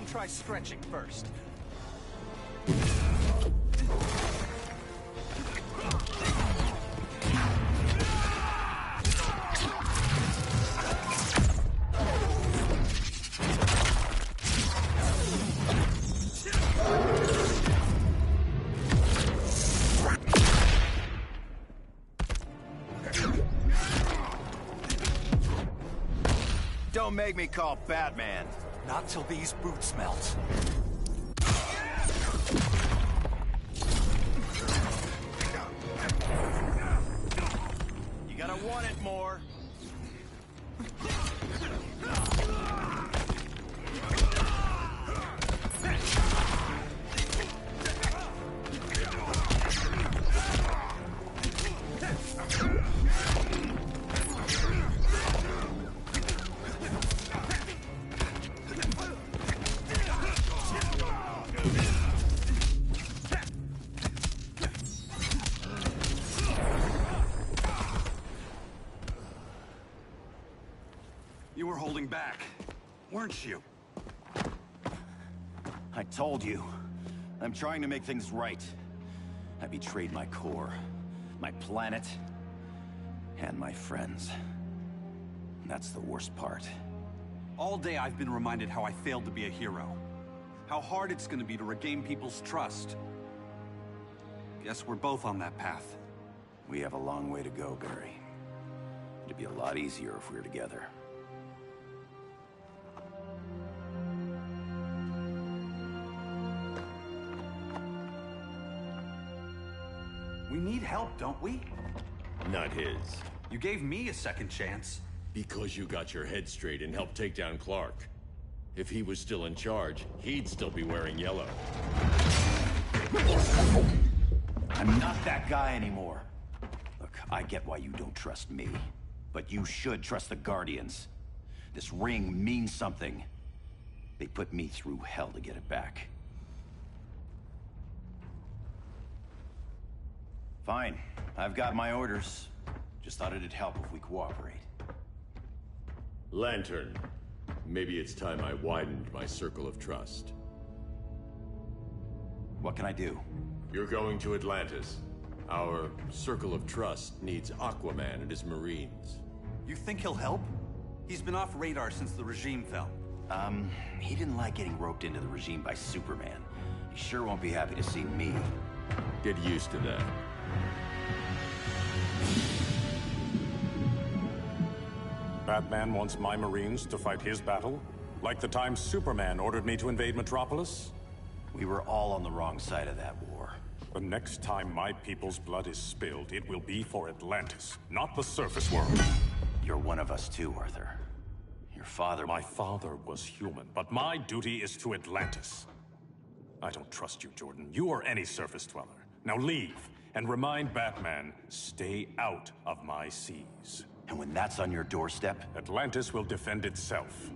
Try stretching first. Don't make me call Batman. Not till these boots melt. You gotta want it more. You were holding back, weren't you? I told you. I'm trying to make things right. I betrayed my core, my planet, and my friends. That's the worst part. All day I've been reminded how I failed to be a hero. How hard it's gonna be to regain people's trust. Guess we're both on that path. We have a long way to go, Barry. It'd be a lot easier if we were together. We need help, don't we? Not his. You gave me a second chance. Because you got your head straight and helped take down Clark. If he was still in charge, he'd still be wearing yellow. I'm not that guy anymore. Look, I get why you don't trust me, but you should trust the Guardians. This ring means something. They put me through hell to get it back. Fine, I've got my orders. Just thought it'd help if we cooperate. Lantern. Maybe it's time I widened my circle of trust. What can I do? You're going to Atlantis. Our circle of trust needs Aquaman and his Marines. You think he'll help? He's been off radar since the regime fell. He didn't like getting roped into the regime by Superman. He sure won't be happy to see me. Get used to that. Batman wants my Marines to fight his battle? Like the time Superman ordered me to invade Metropolis? We were all on the wrong side of that war. The next time my people's blood is spilled, it will be for Atlantis, not the surface world. You're one of us too, Arthur. Your father... My father was human, but my duty is to Atlantis. I don't trust you, Jordan. You or any surface dweller. Now leave, and remind Batman, stay out of my seas. And when that's on your doorstep? Atlantis will defend itself.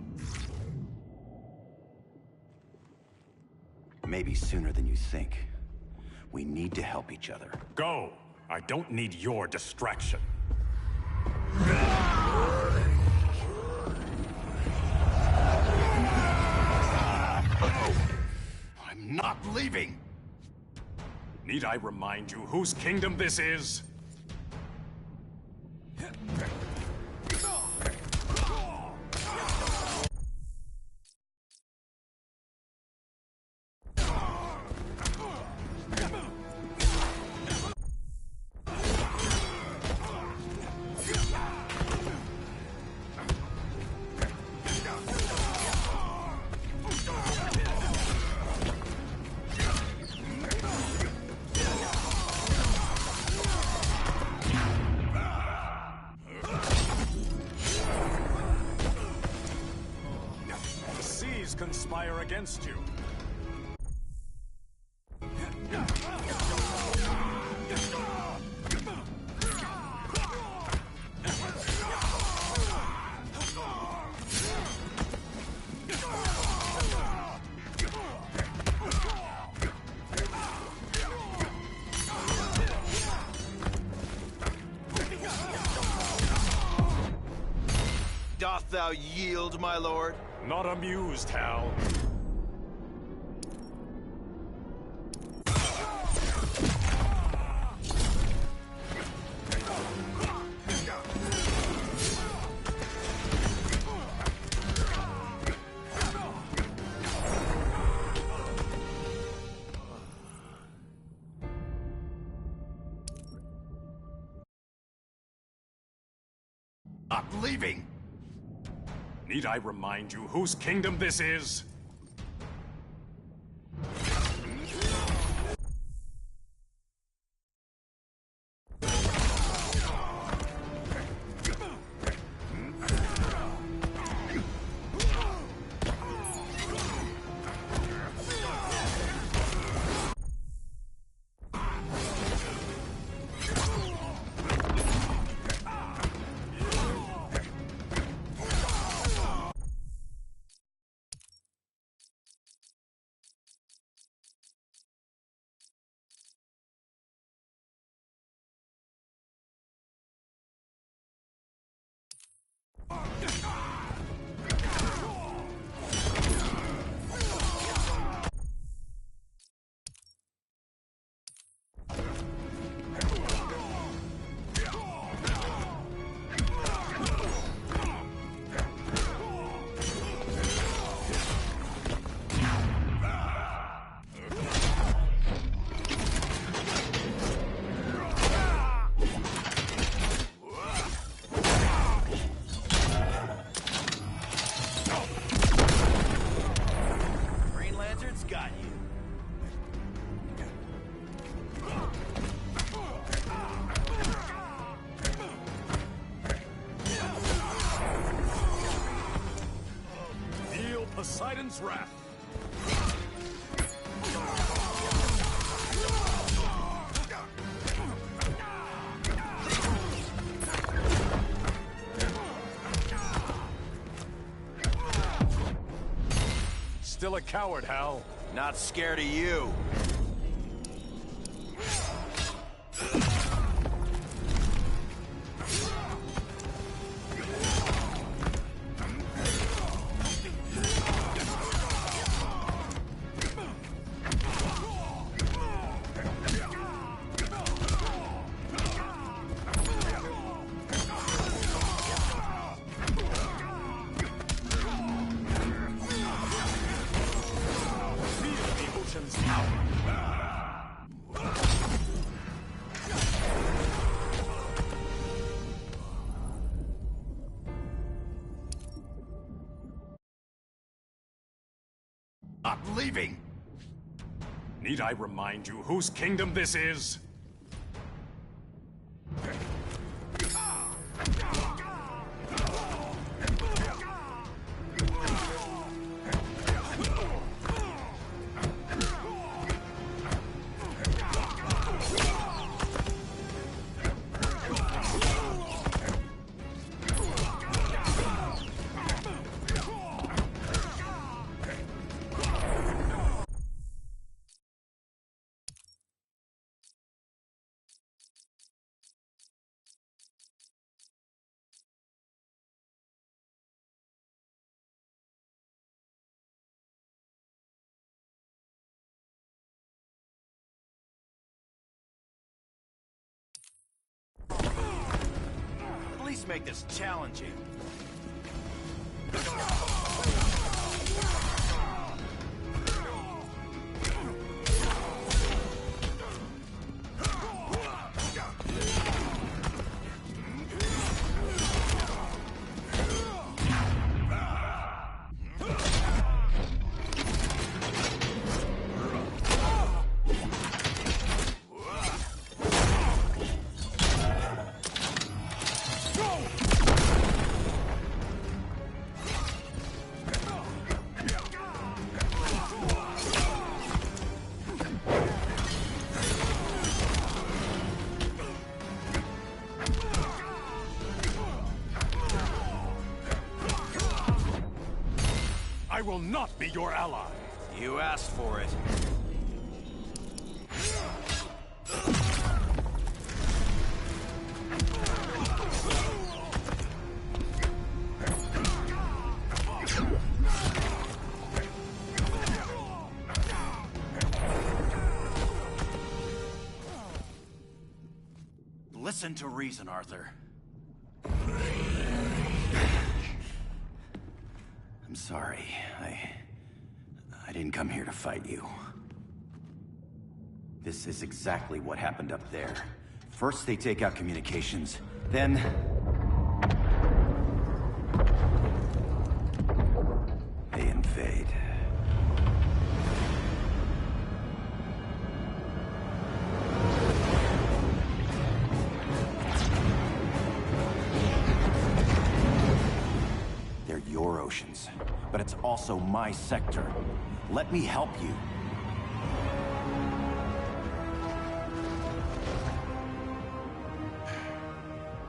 Maybe sooner than you think. We need to help each other. Go! I don't need your distraction. I'm not leaving! Need I remind you whose kingdom this is? Conspire against you. Doth thou yield, my lord? Not amused, Hal. Not leaving! Need I remind you whose kingdom this is? God's wrath. Still a coward, Hal. Not scared of you. I'm leaving! Need I remind you whose kingdom this is? At least make this challenging. I will not be your ally. You asked for it. Listen to reason, Arthur. I'm sorry. I didn't come here to fight you. This is exactly what happened up there. First they take out communications, then... they invade. They're your oceans, but it's also my sector. Let me help you.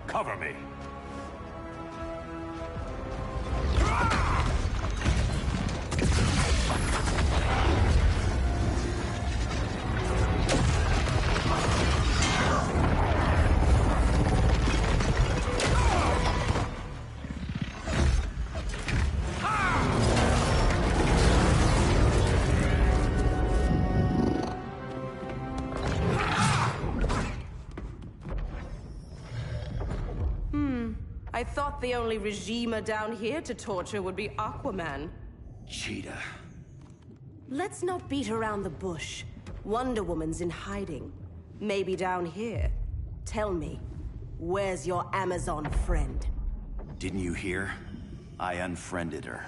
Cover me. I thought the only regimer down here to torture would be Aquaman. Cheetah. Let's not beat around the bush. Wonder Woman's in hiding. Maybe down here. Tell me, where's your Amazon friend? Didn't you hear? I unfriended her.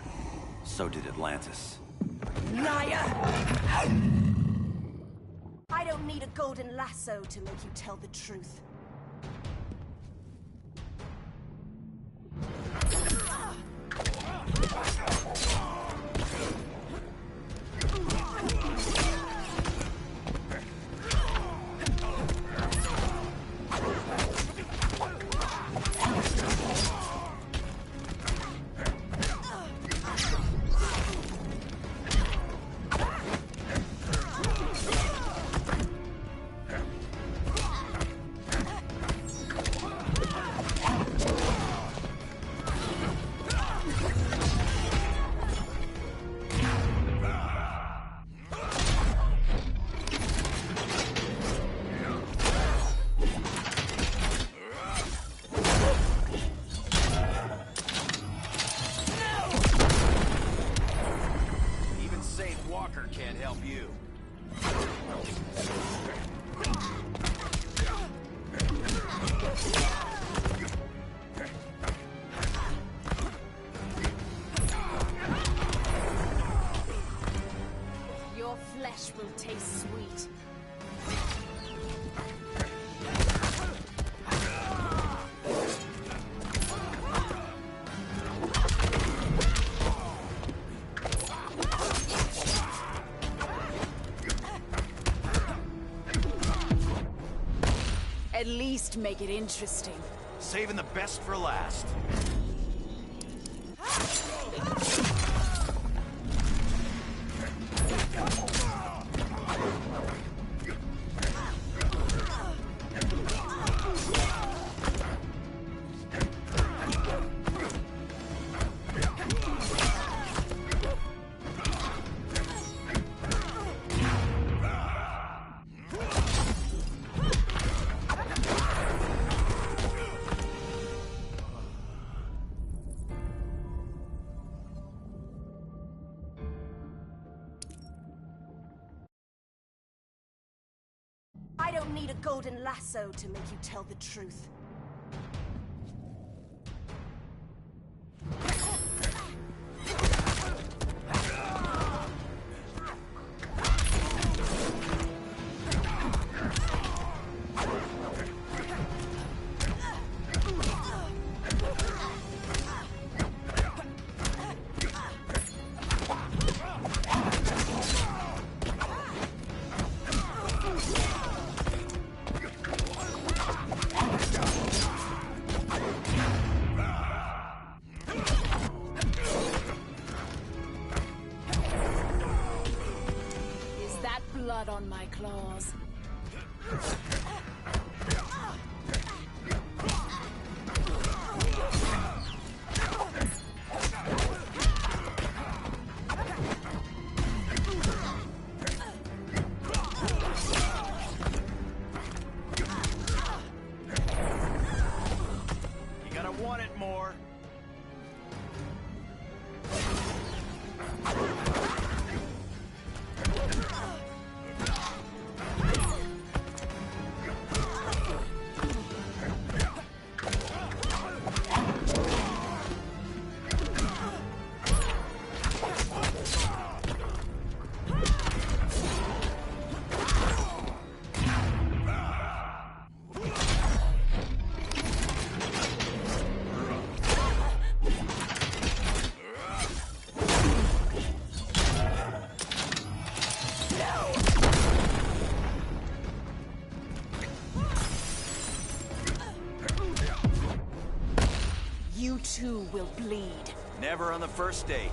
So did Atlantis. Liar! I don't need a golden lasso to make you tell the truth. At least make it interesting. Saving the best for last. I don't need a golden lasso to make you tell the truth. Blood on my claws. You gotta want it more. You too will bleed. Never on the first date.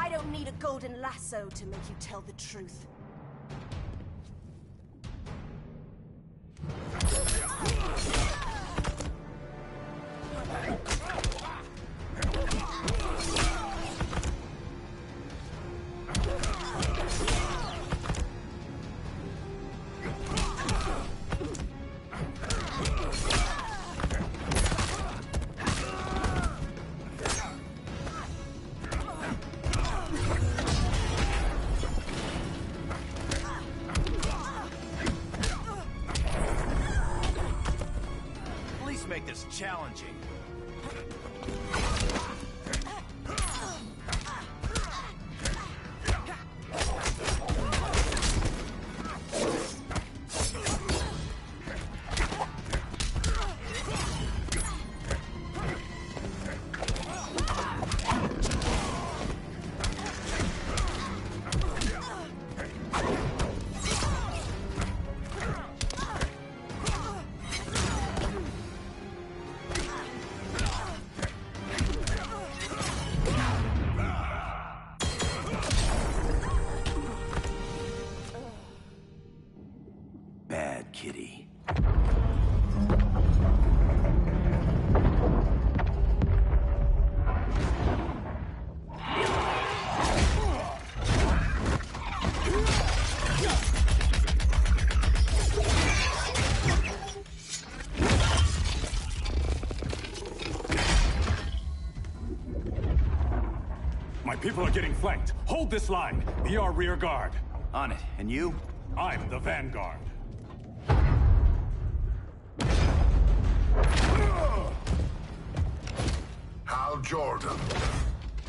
I don't need a golden lasso to make you tell the truth. Make this challenging. Bad kitty. My people are getting flanked. Hold this line. Be our rear guard. On it. And you? I'm the vanguard. Hal Jordan,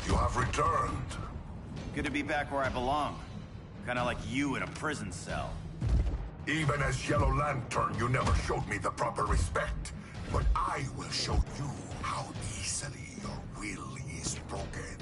you have returned. Good to be back where I belong. Kinda like you in a prison cell. Even as Yellow Lantern, you never showed me the proper respect. But I will show you how easily your will is broken.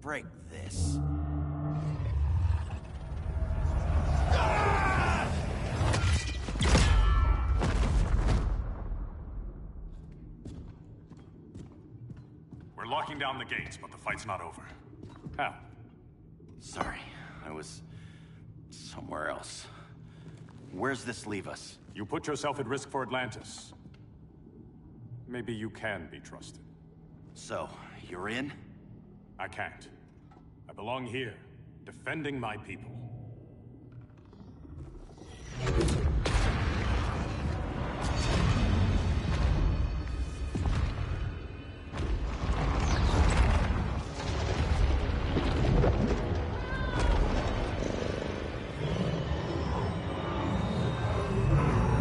Break this. We're locking down the gates, but the fight's not over. Hal. Sorry, I was somewhere else. Where's this leave us? You put yourself at risk for Atlantis. Maybe you can be trusted. So, you're in? I can't. I belong here, defending my people.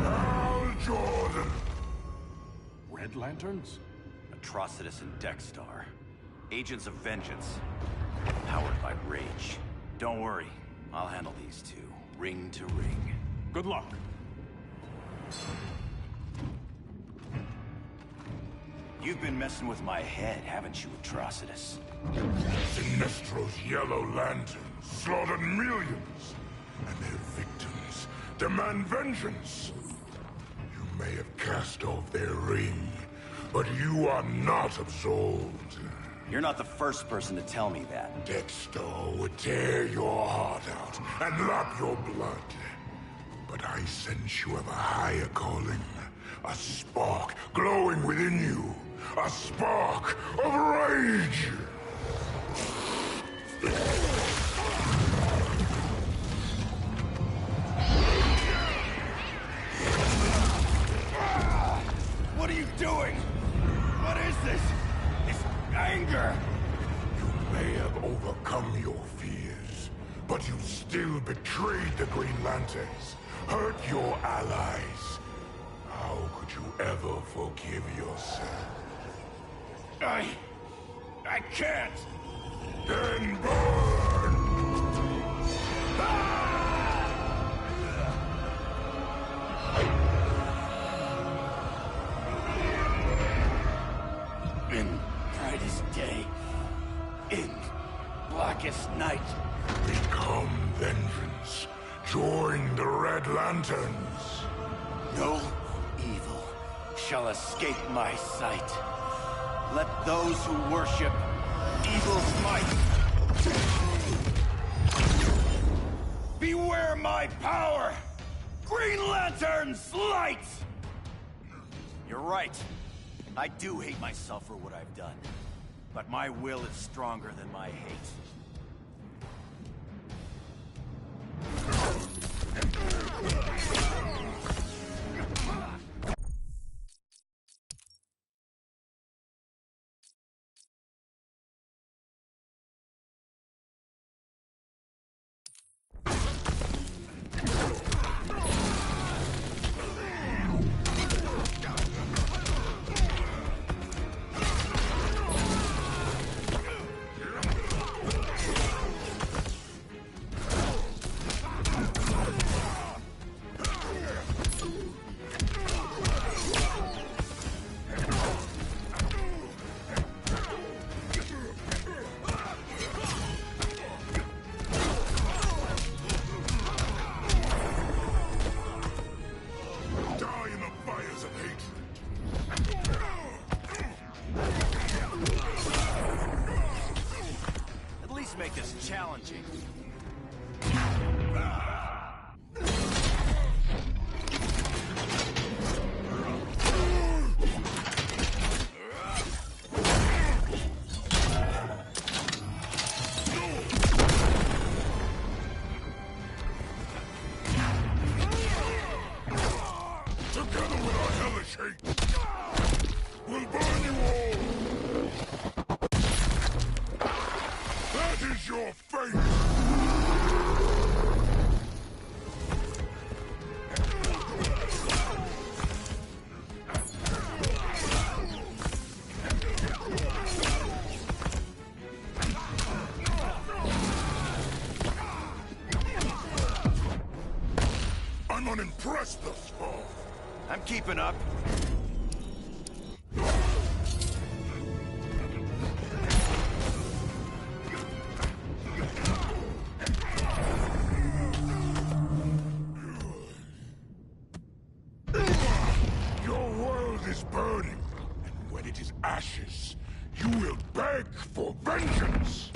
Hal Jordan! Red Lanterns? Atrocitus and Dexstar. Agents of Vengeance. Powered by rage. Don't worry, I'll handle these two, ring to ring. Good luck. You've been messing with my head, haven't you, Atrocitus? Sinestro's Yellow Lanterns slaughtered millions, and their victims demand vengeance. You may have cast off their ring, but you are not absolved. You're not the first person to tell me that. Dexter would tear your heart out and lap your blood. But I sense you have a higher calling. A spark glowing within you. A spark of rage! What are you doing? What is this? It's anger! You may have overcome your fears, but you still betrayed the Green Lanterns, hurt your allies. How could you ever forgive yourself? I can't! Then burn! In brightest day, in blackest night. Become vengeance. Join the Red Lanterns. No evil shall escape my sight. Let those who worship evil's might beware my power! Green Lantern's light! You're right. I do hate myself for what I've done. But my will is stronger than my hate. Make this challenging. Together with our hellish hate, we'll burn you all! That is your fate! I'm unimpressed thus far. I'm keeping up. Your world is burning, and when it is ashes, you will beg for vengeance!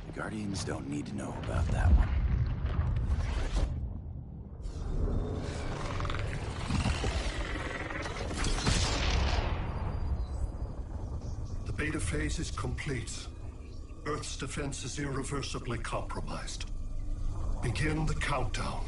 The Guardians don't need to know about that one. The beta phase is complete. Earth's defense is irreversibly compromised. Begin the countdown.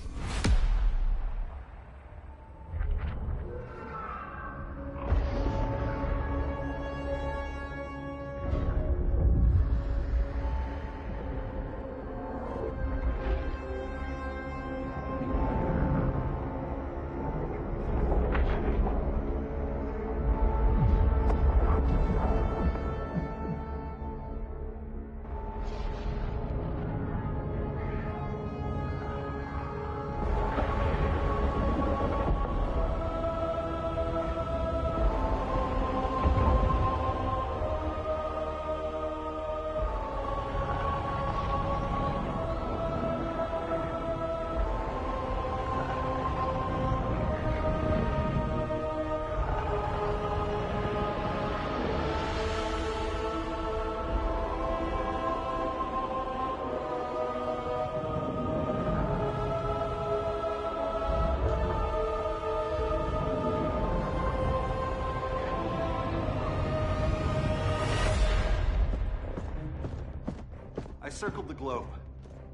I circled the globe.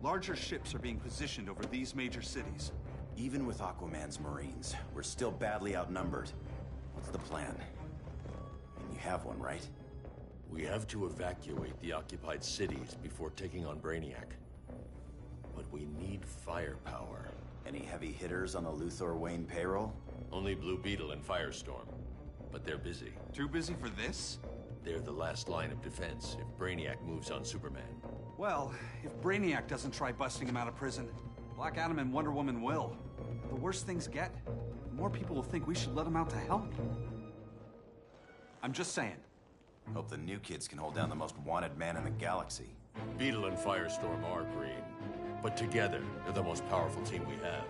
Larger ships are being positioned over these major cities. Even with Aquaman's Marines, we're still badly outnumbered. What's the plan? And you have one, right? We have to evacuate the occupied cities before taking on Brainiac. But we need firepower. Any heavy hitters on the Luthor Wayne payroll? Only Blue Beetle and Firestorm. But they're busy. Too busy for this? They're the last line of defense if Brainiac moves on Superman. Well, if Brainiac doesn't try busting him out of prison, Black Adam and Wonder Woman will. The worse things get, the more people will think we should let him out to help. I'm just saying. Hope the new kids can hold down the most wanted man in the galaxy. Beetle and Firestorm are green, but together, they're the most powerful team we have.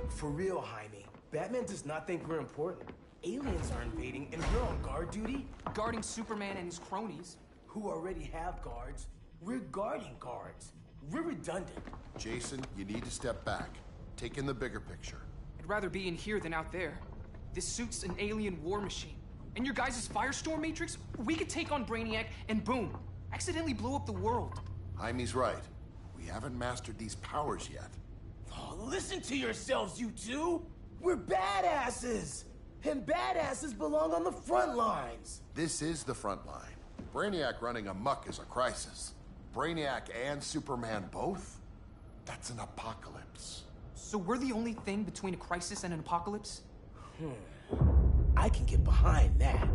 For real, Jaime. Batman does not think we're important. Aliens are invading, and we're on guard duty? Guarding Superman and his cronies. Who already have guards. We're guarding guards. We're redundant. Jason, you need to step back. Take in the bigger picture. I'd rather be in here than out there. This suit's an alien war machine. And your guys' Firestorm Matrix, we could take on Brainiac and boom, accidentally blow up the world. Jaime's right. We haven't mastered these powers yet. Oh, listen to yourselves, you two! We're badasses! And badasses belong on the front lines! This is the front line. Brainiac running amok is a crisis. Brainiac and Superman both? That's an apocalypse. So we're the only thing between a crisis and an apocalypse? I can get behind that.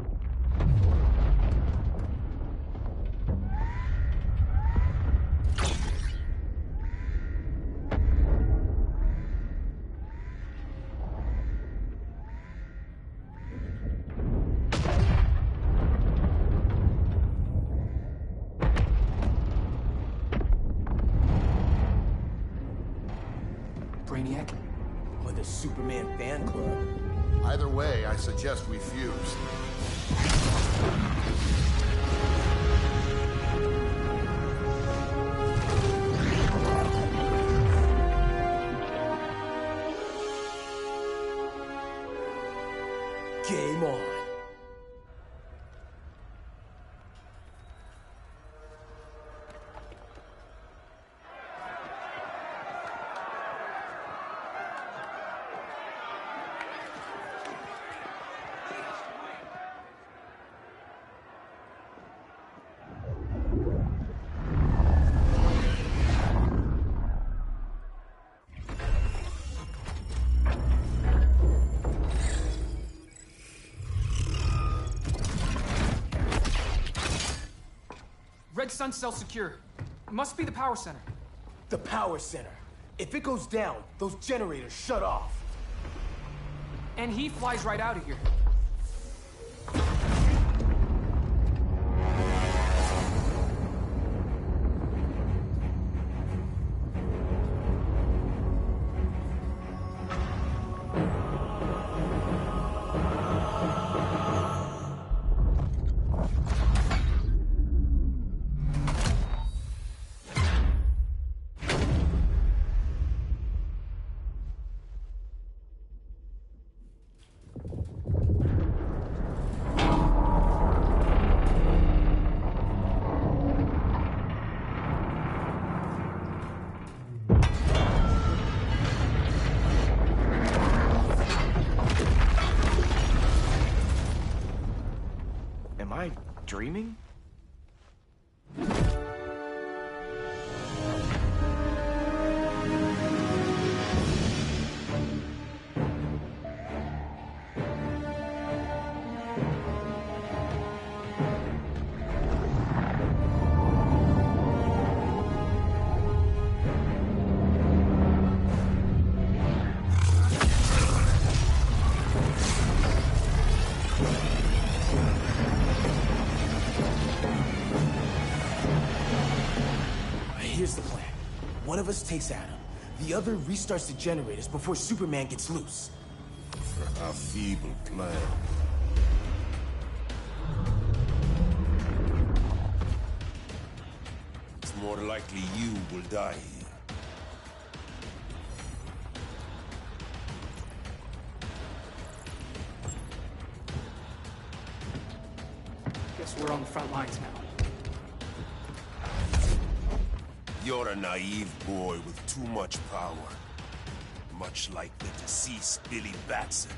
Brainiac? Or the Superman fan club? Either way, I suggest we fuse. Game on. Red Sun cell secure. It must be the power center. The power center. If it goes down, those generators shut off. And he flies right out of here. Am I dreaming? Here's the plan. One of us takes Adam. The other restarts the generators before Superman gets loose. A feeble plan. It's more likely you will die here. Guess we're on the front lines now. You're a naive boy with too much power. Much like the deceased Billy Batson.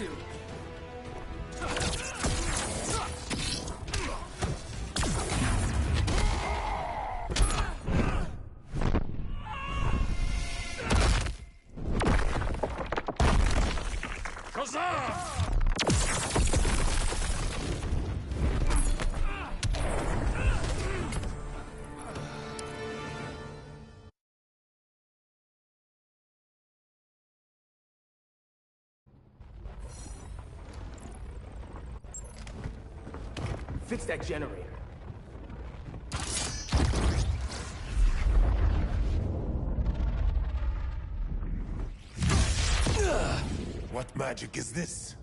to. Fix that generator. What magic is this?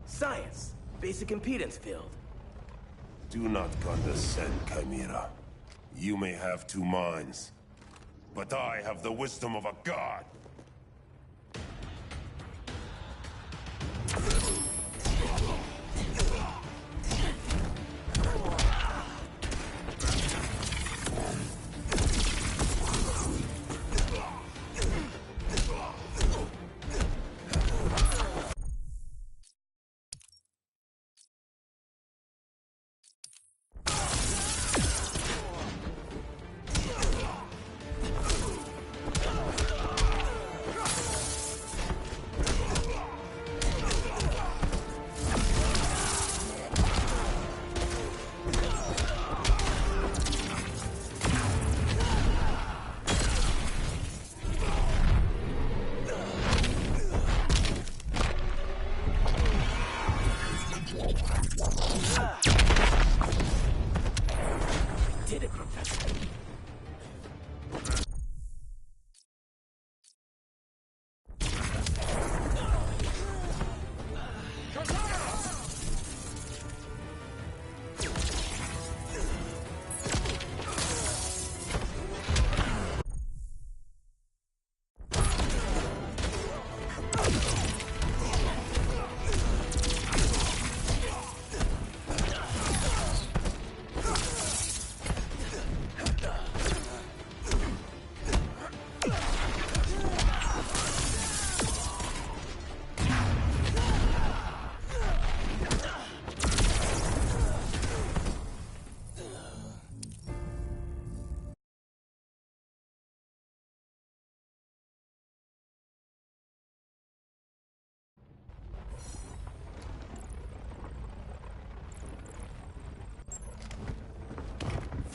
Science. Basic impedance field. Do not condescend, Chimera. You may have two minds, but I have the wisdom of a god. Did it, Professor.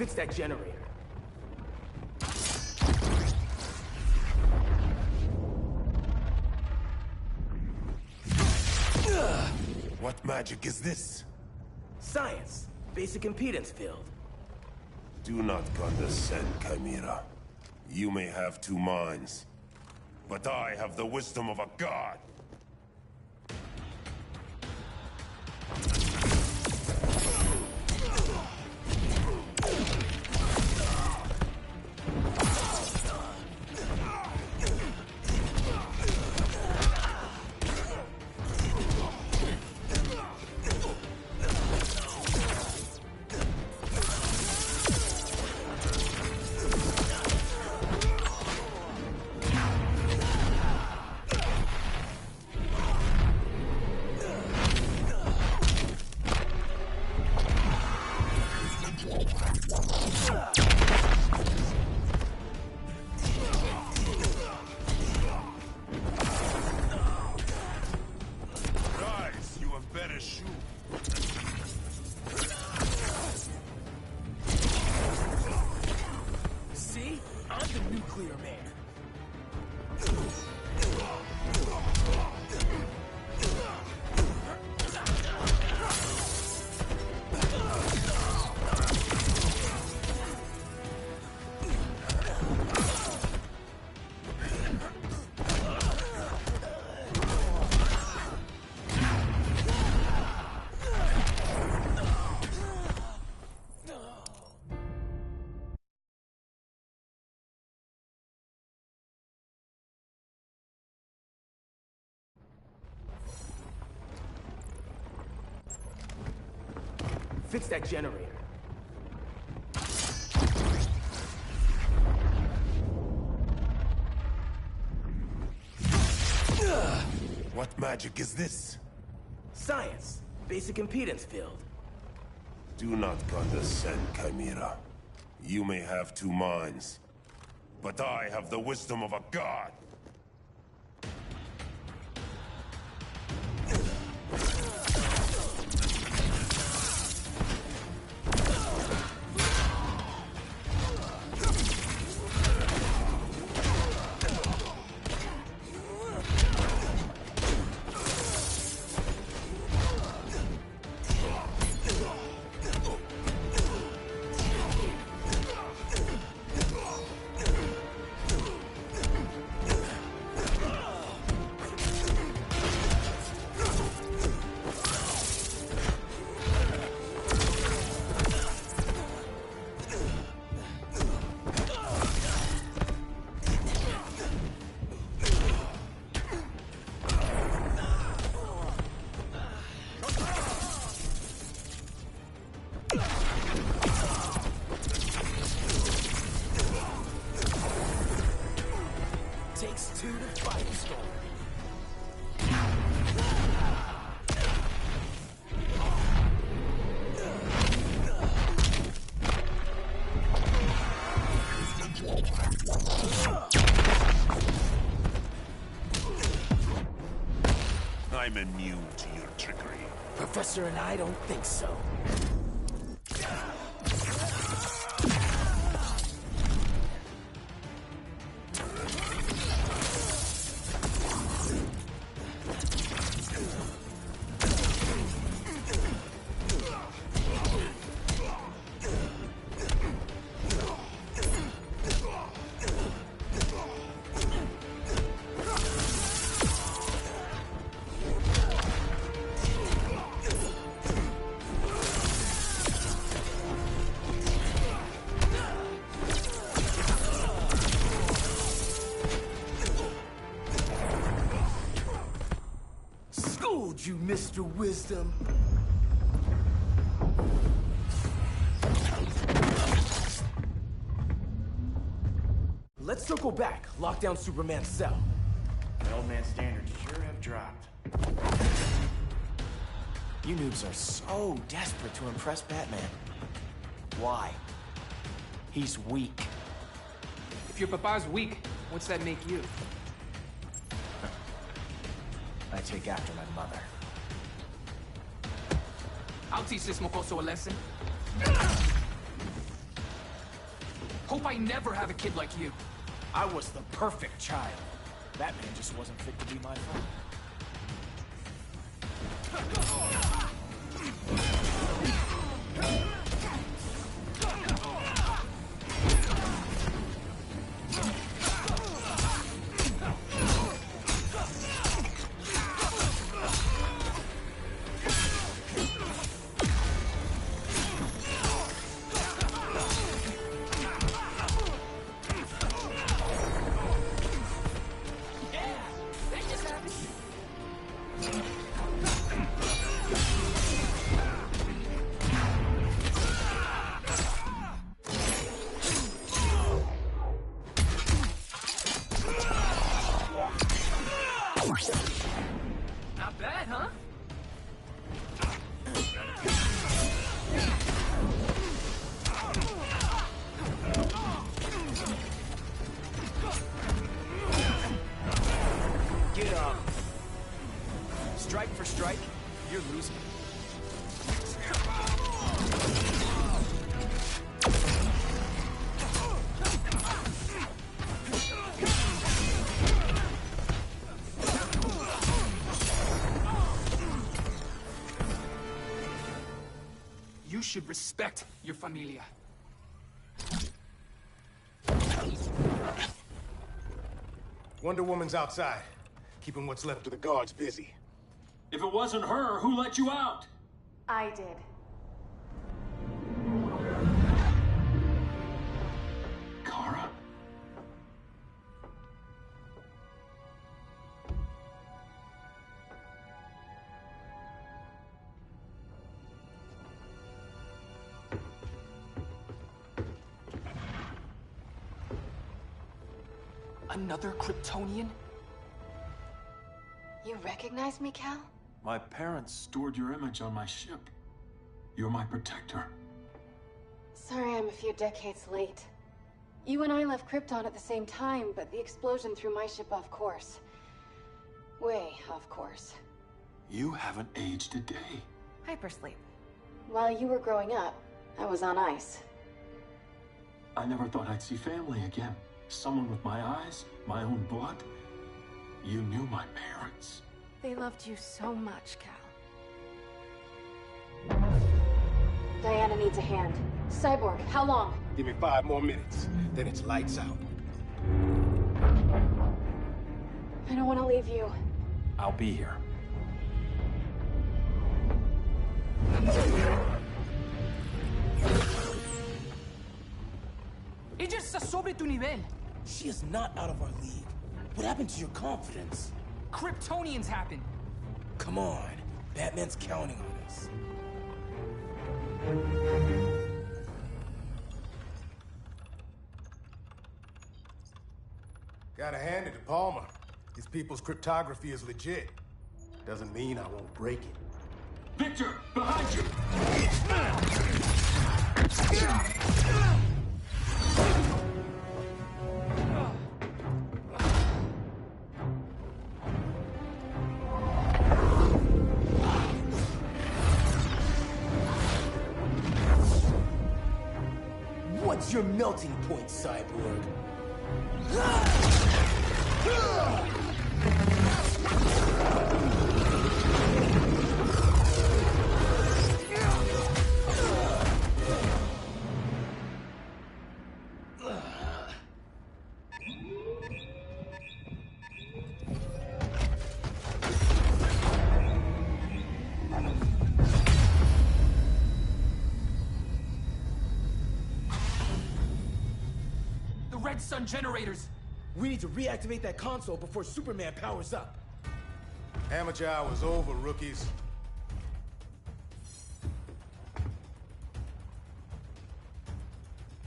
Fix that generator. What magic is this? Science. Basic impedance field. Do not condescend, Chimera. You may have two minds, but I have the wisdom of a god. See? I'm the nuclear man. Fix that generator. What magic is this? science. Basic impedance field. Do not condescend, Chimera. You may have two minds, but I have the wisdom of a god. Takes two to fight a storm. I'm immune to your trickery. Professor and I don't think so. You, Mr. Wisdom. Let's circle back. Lock down Superman's cell. The old man's standards sure have dropped. You noobs are so desperate to impress Batman. Why? He's weak. If your papa's weak, what's that make you? I take after my mother. I'll teach this mocoso a lesson. Hope I never have a kid like you. I was the perfect child. Batman just wasn't fit to be my father. Not bad, huh? Get up. Strike for strike, you're losing. You should respect your familia. Wonder Woman's outside, keeping what's left of the guards busy. If it wasn't her, who let you out? I did. Kara? Another Kryptonian? You recognize me, Cal? My parents stored your image on my ship. You're my protector. Sorry I'm a few decades late. You and I left Krypton at the same time, but the explosion threw my ship off course. Way off course. You haven't aged a day. Hypersleep. While you were growing up, I was on ice. I never thought I'd see family again. Someone with my eyes, my own blood. You knew my parents. They loved you so much, Cal. Diana needs a hand. Cyborg, how long? Give me 5 more minutes, then it's lights out. I don't want to leave you. I'll be here. Ella está sobre tu nivel. She is not out of our league. What happened to your confidence? Kryptonians happen. Come on. Batman's counting on us. Gotta hand it to Palmer. These people's cryptography is legit. Doesn't mean I won't break it. Victor, behind you! What's your melting point, Cyborg? Red Sun generators! We need to reactivate that console before Superman powers up. Amateur hour's over, rookies.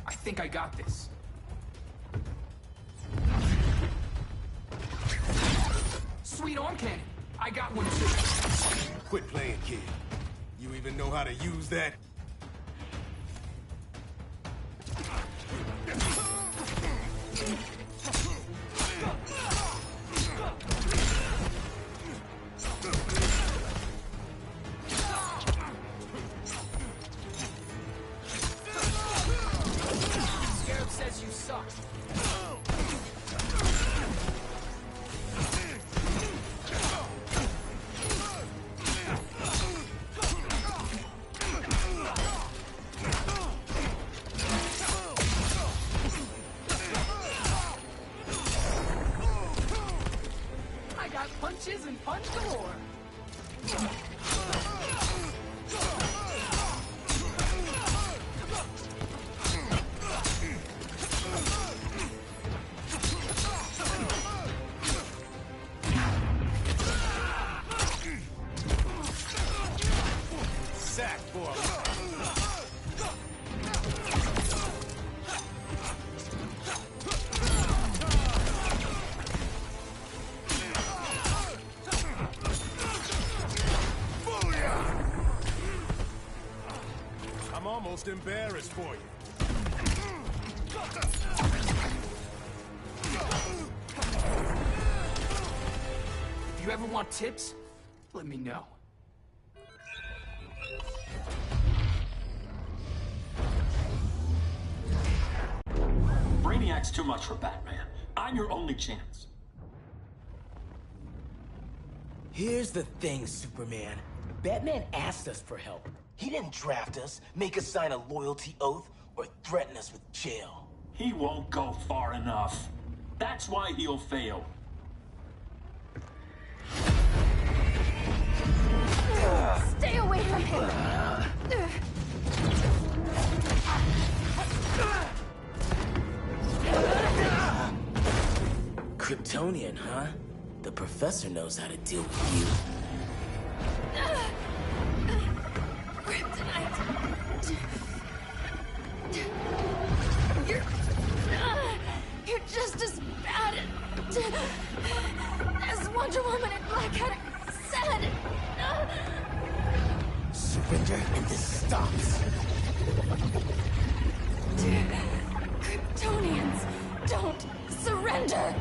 I think I got this. Sweet arm cannon! I got one too. Quit playing, kid. You even know how to use that? Scarab says you suck. I got punches and punch galore. Sack boy. I'm almost embarrassed for you. If you ever want tips, let me know. Brainiac's too much for Batman. I'm your only chance. Here's the thing, Superman. Batman asked us for help. He didn't draft us, make us sign a loyalty oath, or threaten us with jail. He won't go far enough. That's why he'll fail. Stay away from him! Kryptonian, huh? The professor knows how to deal with you. Kryptonite! You're just as bad as Wonder Woman and Black Cat said. surrender and this stops. Kryptonians, don't surrender!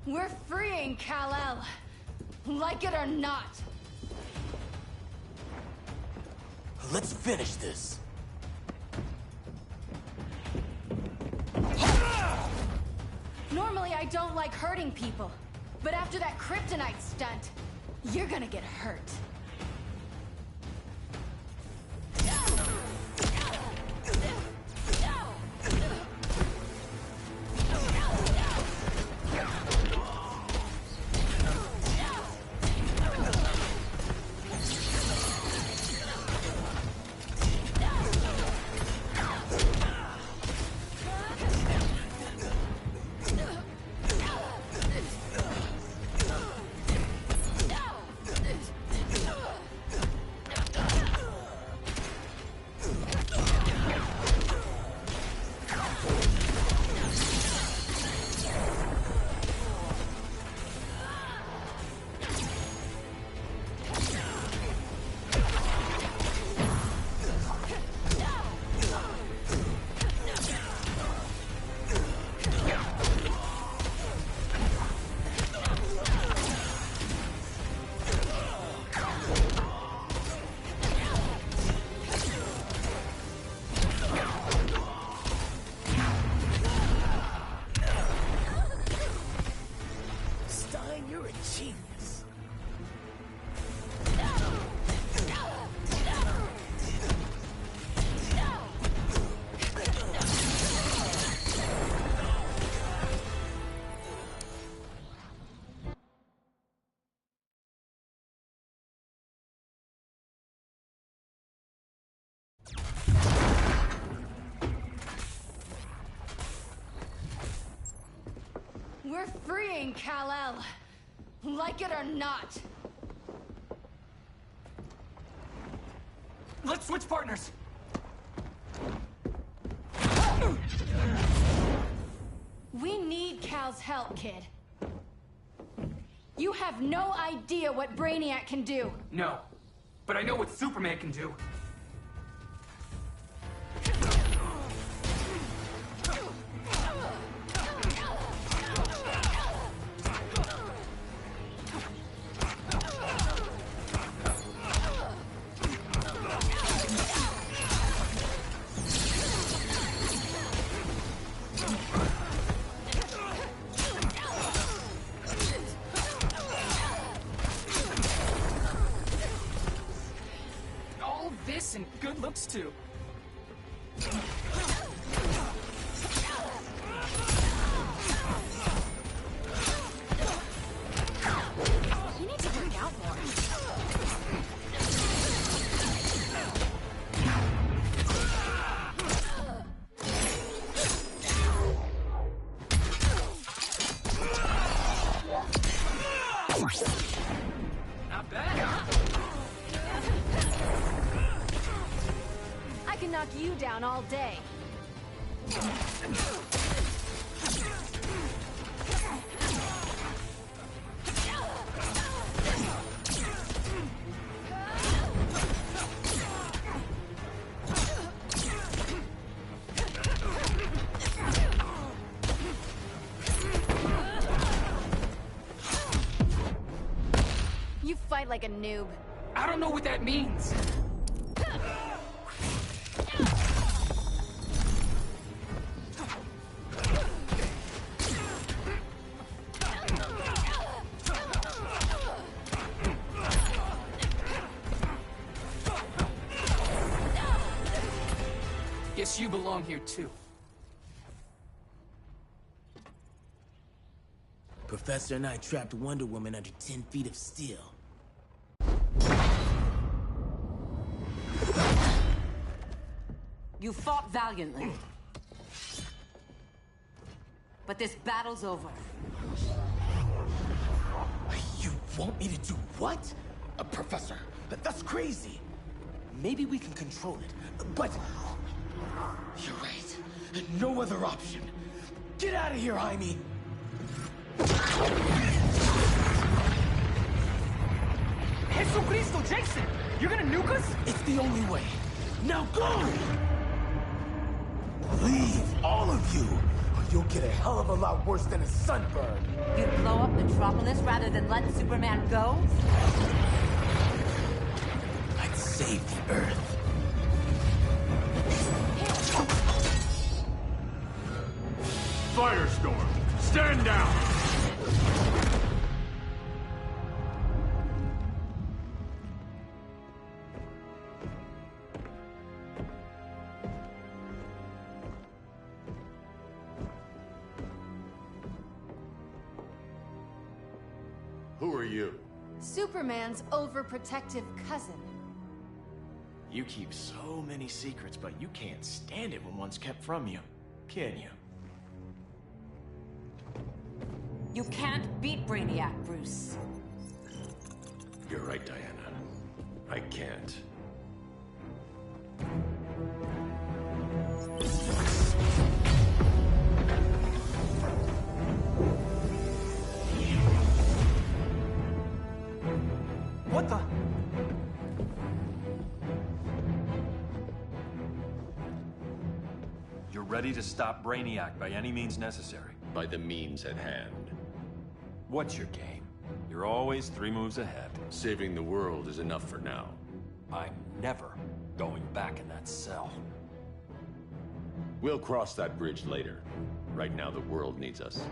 We're freeing Kal-El, like it or not. Let's finish this. Normally I don't like hurting people, but after that kryptonite stunt, you're gonna get hurt. We're freeing Kal-El, like it or not. Let's switch partners. We need Cal's help, kid. You have no idea what Brainiac can do. No, but I know what Superman can do. And good looks too. You need to work out more. Not bad. I can knock you down all day. You fight like a noob. I don't know what that means. Guess you belong here too. Professor and I trapped Wonder Woman under 10 feet of steel. You fought valiantly. But this battle's over. You want me to do what? Professor, that's crazy. Maybe we can control it, but... You're right. No other option. Get out of here, Jaime! Jesucristo, Jason! You're gonna nuke us? It's the only way. Now go! Leave, all of you, or you'll get a hell of a lot worse than a sunburn. You'd blow up Metropolis rather than let Superman go? I'd save the Earth. Firestorm, stand down! Who are you? Superman's overprotective cousin. You keep so many secrets, but you can't stand it when one's kept from you, can you? You can't beat Brainiac, Bruce. You're right, Diana. I can't. What the? You're ready to stop Brainiac by any means necessary. By the means at hand. What's your game? You're always 3 moves ahead. Saving the world is enough for now. I'm never going back in that cell. We'll cross that bridge later. Right now, the world needs us.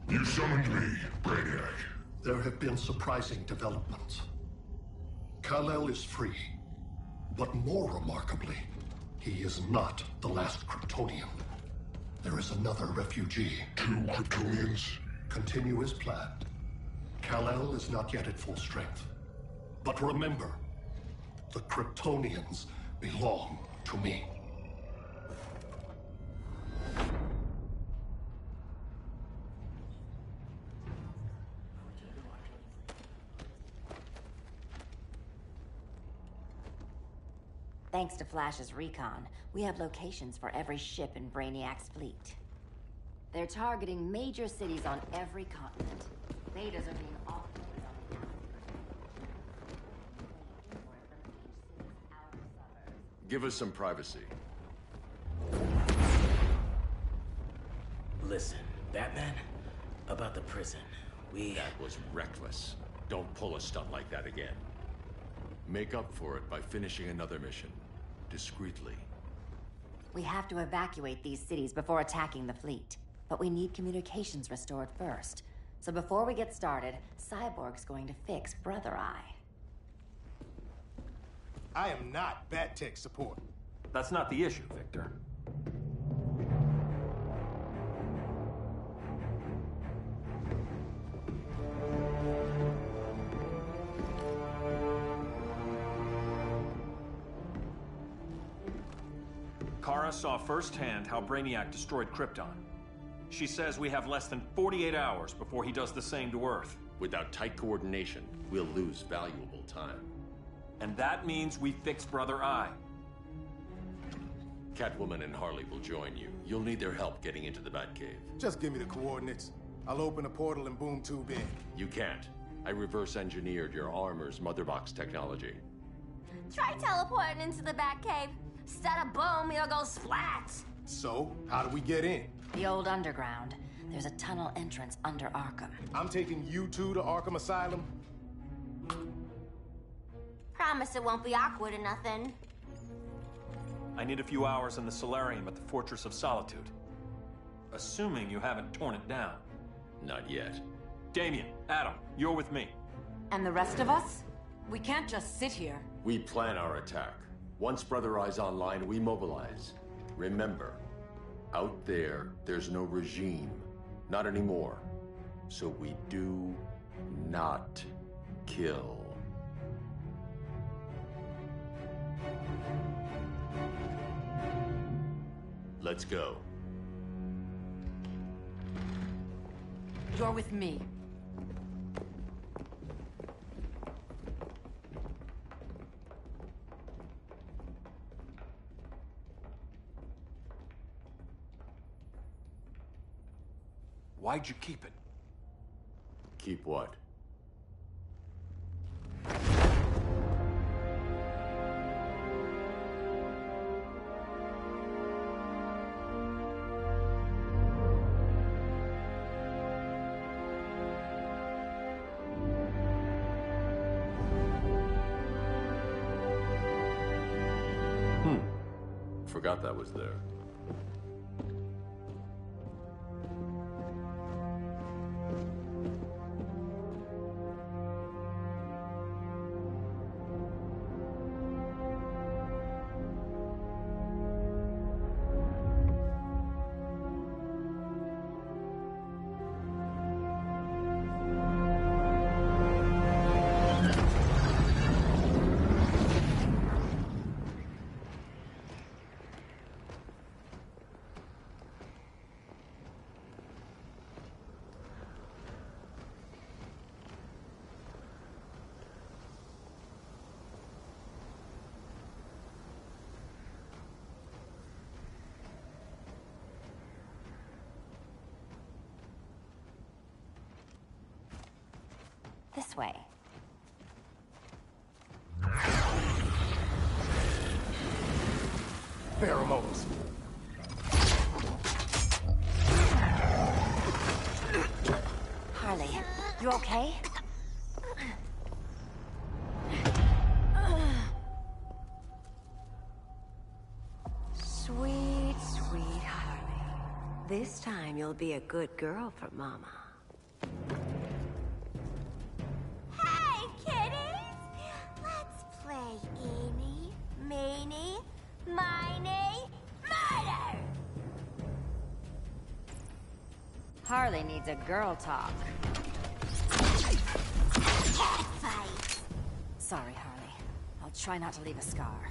You summoned me, Brainiac. There have been surprising developments. Kal-El is free, but more remarkably, he is not the last Kryptonian. There is another refugee. 2 Kryptonians? Continue as planned. Kal-El is not yet at full strength. But remember, the Kryptonians belong to me. Thanks to Flash's recon, we have locations for every ship in Brainiac's fleet. They're targeting major cities on every continent. Betas are being offloaded on the outskirts. Give us some privacy. Listen, Batman, about the prison, That was reckless. Don't pull a stunt like that again. Make up for it by finishing another mission. Discreetly. We have to evacuate these cities before attacking the fleet. But we need communications restored first. So before we get started, Cyborg's going to fix Brother Eye. I am not Bat-Tech support. That's not the issue, Victor. Kara saw firsthand how Brainiac destroyed Krypton. She says we have less than 48 hours before he does the same to Earth. Without tight coordination, we'll lose valuable time. And that means we fix Brother Eye. Catwoman and Harley will join you. You'll need their help getting into the Batcave. Just give me the coordinates. I'll open a portal and boom tube in. You can't. I reverse engineered your armor's motherbox technology. Try teleporting into the Batcave. Instead of boom, it'll go splat. So, how do we get in? The old underground. There's a tunnel entrance under Arkham. I'm taking you two to Arkham Asylum? Promise it won't be awkward or nothing. I need a few hours in the solarium at the Fortress of Solitude. Assuming you haven't torn it down. Not yet. Damien, Adam, you're with me. And the rest of us? We can't just sit here. We plan our attack. Once Brother Eye's online, we mobilize. Remember, out there, there's no regime. Not anymore. So we do not kill. Let's go. You're with me. Why'd you keep it? Keep what? Forgot that was there. This way. Pheromones. Harley, you okay? Sweet, sweet Harley. This time you'll be a good girl for Mama. Hey, kiddies! Let's play Eeny, Meeny, Miny, Murder! Harley needs a girl talk. Cat fight! Sorry, Harley. I'll try not to leave a scar.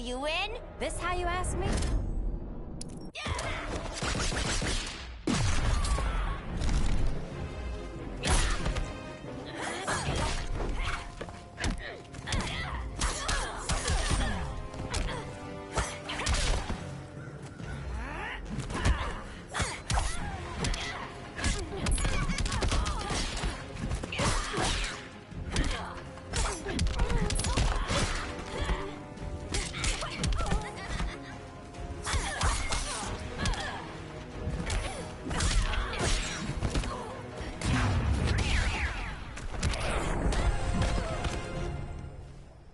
You win? This how you ask me?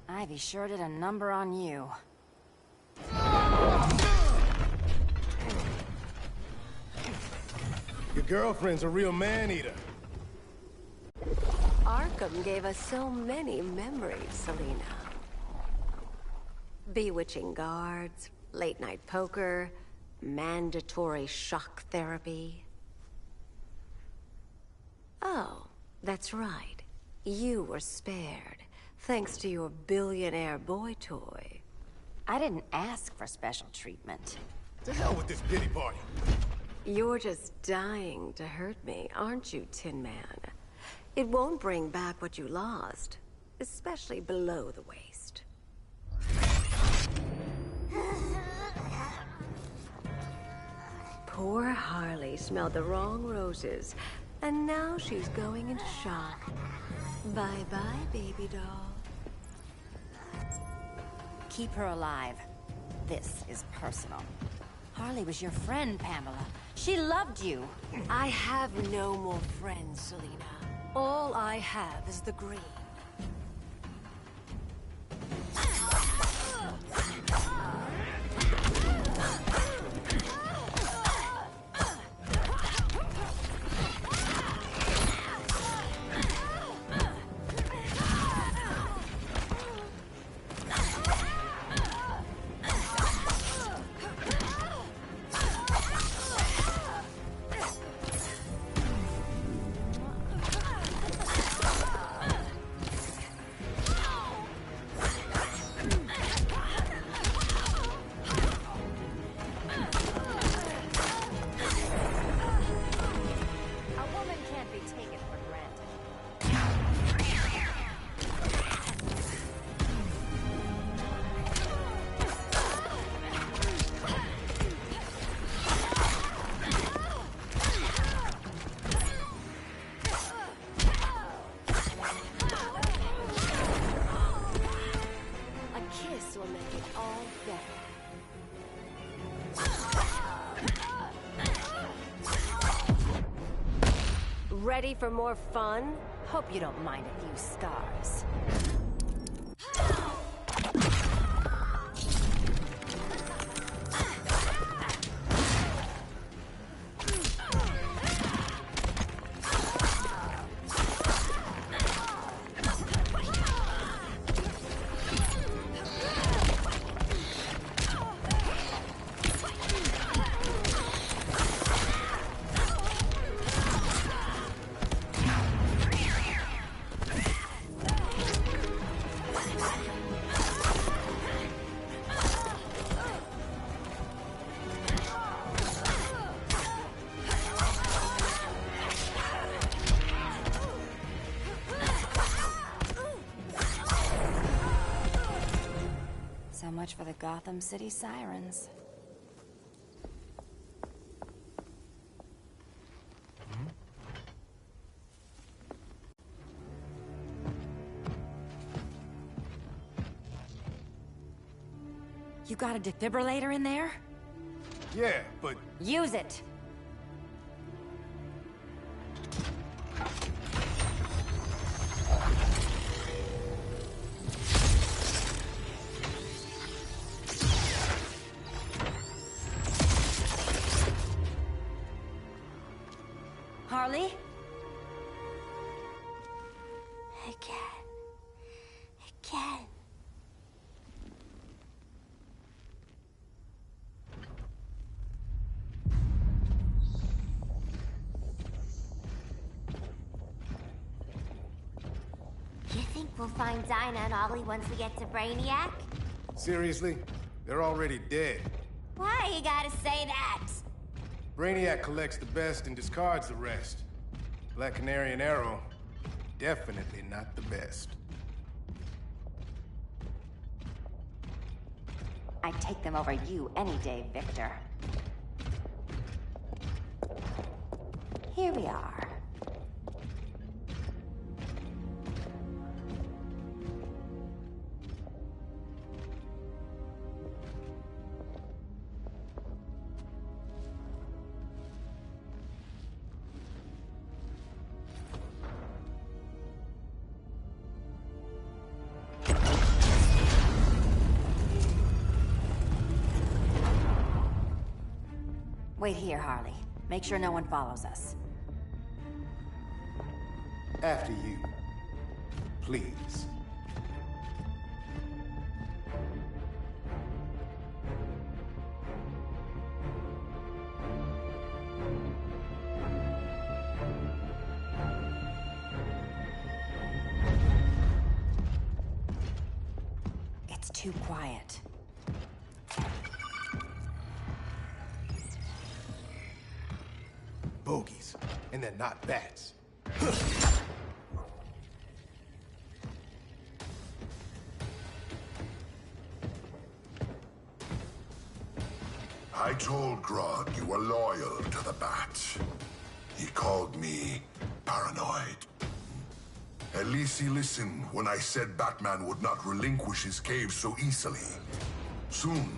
Ivy sure did a number on you. Your girlfriend's a real man-eater. Arkham gave us so many memories, Selina. Bewitching guards, late-night poker, mandatory shock therapy. Oh, that's right. You were spared, thanks to your billionaire boy toy. I didn't ask for special treatment. To hell with this pity party. You're just dying to hurt me, aren't you, Tin Man? It won't bring back what you lost, especially below the waist. Poor Harley smelled the wrong roses, and now she's going into shock. Bye-bye, baby doll. Keep her alive. This is personal. Harley was your friend, Pamela. She loved you. I have no more friends, Selina. All I have is the green. Ready for more fun? Hope you don't mind a few scars. So much for the Gotham City Sirens. You got a defibrillator in there? Yeah, but... Use it! Harley? Again. You think we'll find Dinah and Ollie once we get to Brainiac? Seriously? They're already dead. Why you gotta say that? Brainiac collects the best and discards the rest. Black Canary and Arrow, definitely not the best. I'd take them over you any day, Victor. Here we are. Wait here, Harley. Make sure no one follows us. After you. Please. It's too quiet. bogies, and they're not bats. I told Grodd you were loyal to the Bat. He called me paranoid. At least he listened when I said Batman would not relinquish his cave so easily. Soon,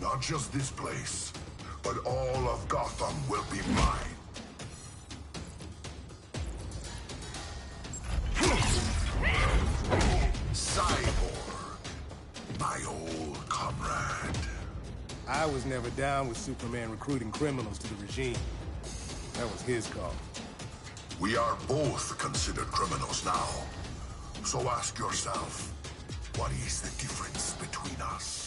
not just this place, but all of Gotham will be mine. Cyborg, my old comrade. I was never down with Superman recruiting criminals to the regime. That was his call. We are both considered criminals now. So ask yourself, what is the difference between us?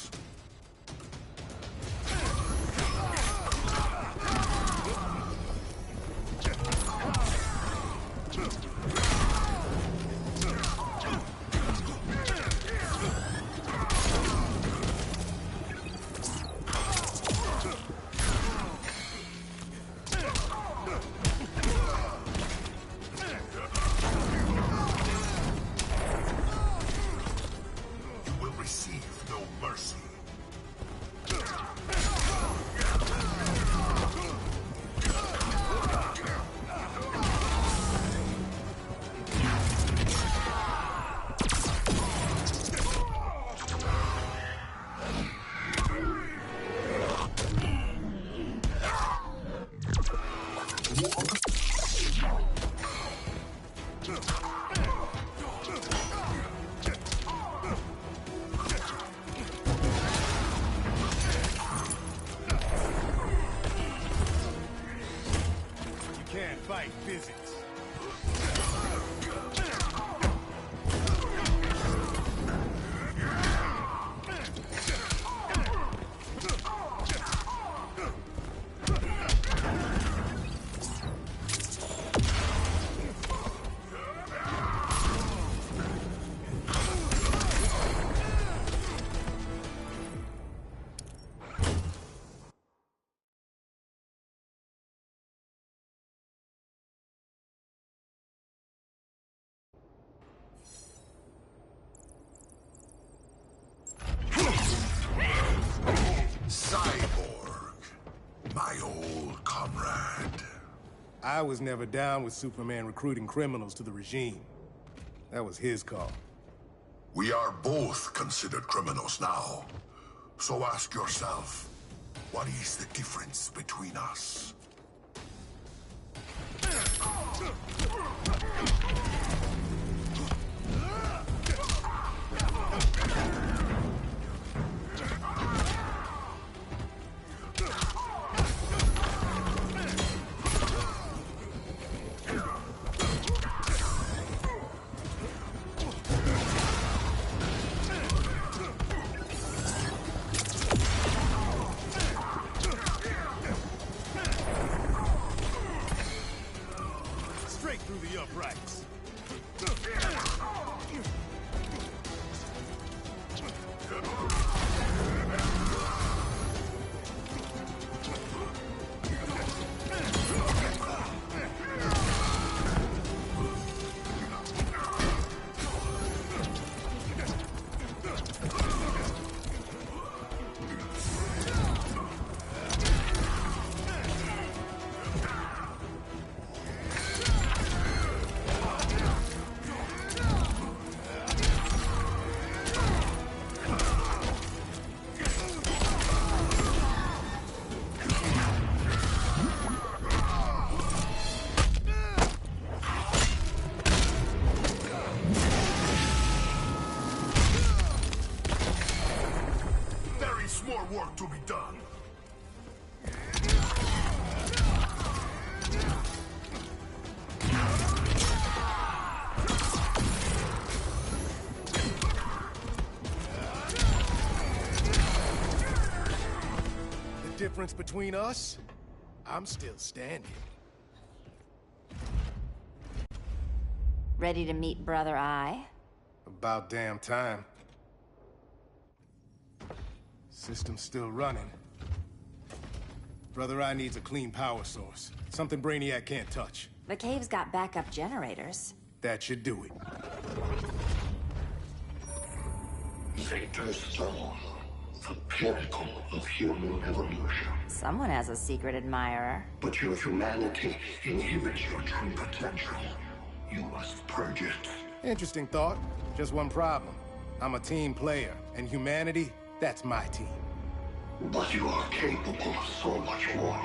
Fight physics. Cyborg, my old comrade. I was never down with Superman recruiting criminals to the regime. That was his call. We are both considered criminals now. So ask yourself, what is the difference between us? Straight through the uprights. More work to be done. The difference between us? I'm still standing. Ready to meet Brother Eye? About damn time. System's still running. Brother Eye needs a clean power source. Something Brainiac can't touch. The cave's got backup generators. That should do it. Victor's Stone, the pinnacle of human evolution. Someone has a secret admirer. But your humanity inhibits your true potential. You must purge it. Interesting thought. Just one problem. I'm a team player, and humanity, that's my team. But you are capable of so much more.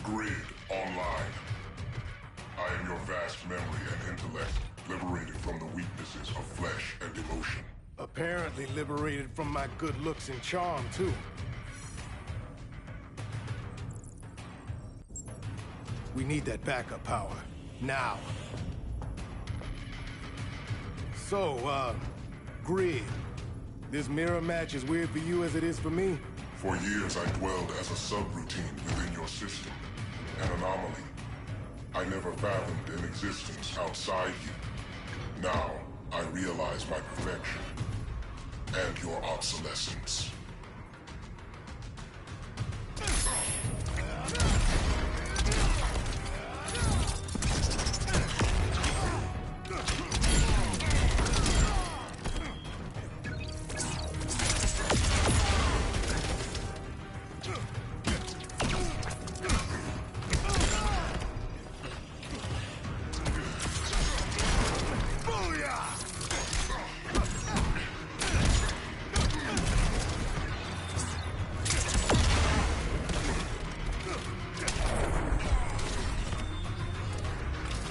Grid online. I am your vast memory and intellect, liberated from the weaknesses of flesh and emotion. Apparently liberated from my good looks and charm, too. We need that backup power. Now. So, Grid. This mirror match as weird for you as it is for me? For years I dwelled as a subroutine within your system, an anomaly. I never fathomed an existence outside you. Now, I realize my perfection and your obsolescence.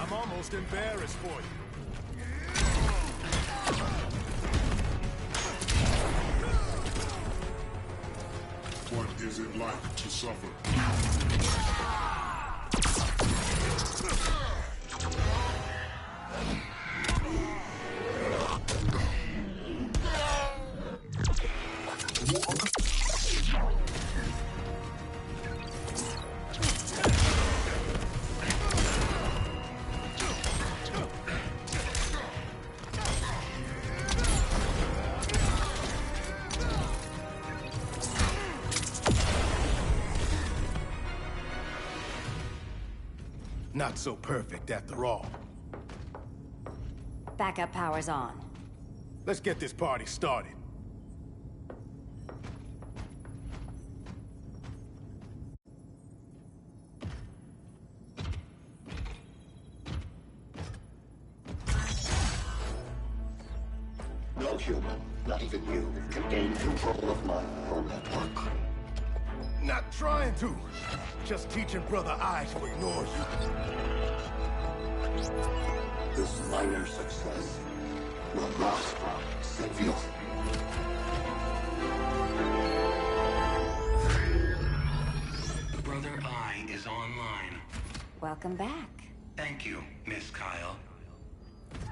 I'm almost embarrassed for you. What is it like to suffer? Not so perfect after all. Backup power's on. Let's get this party started. No human, not even you, can gain control of my neural network. Not trying to. Just teaching Brother Eye to ignore you. This minor success will not save you. Brother Eye is online. Welcome back. Thank you, Miss Kyle.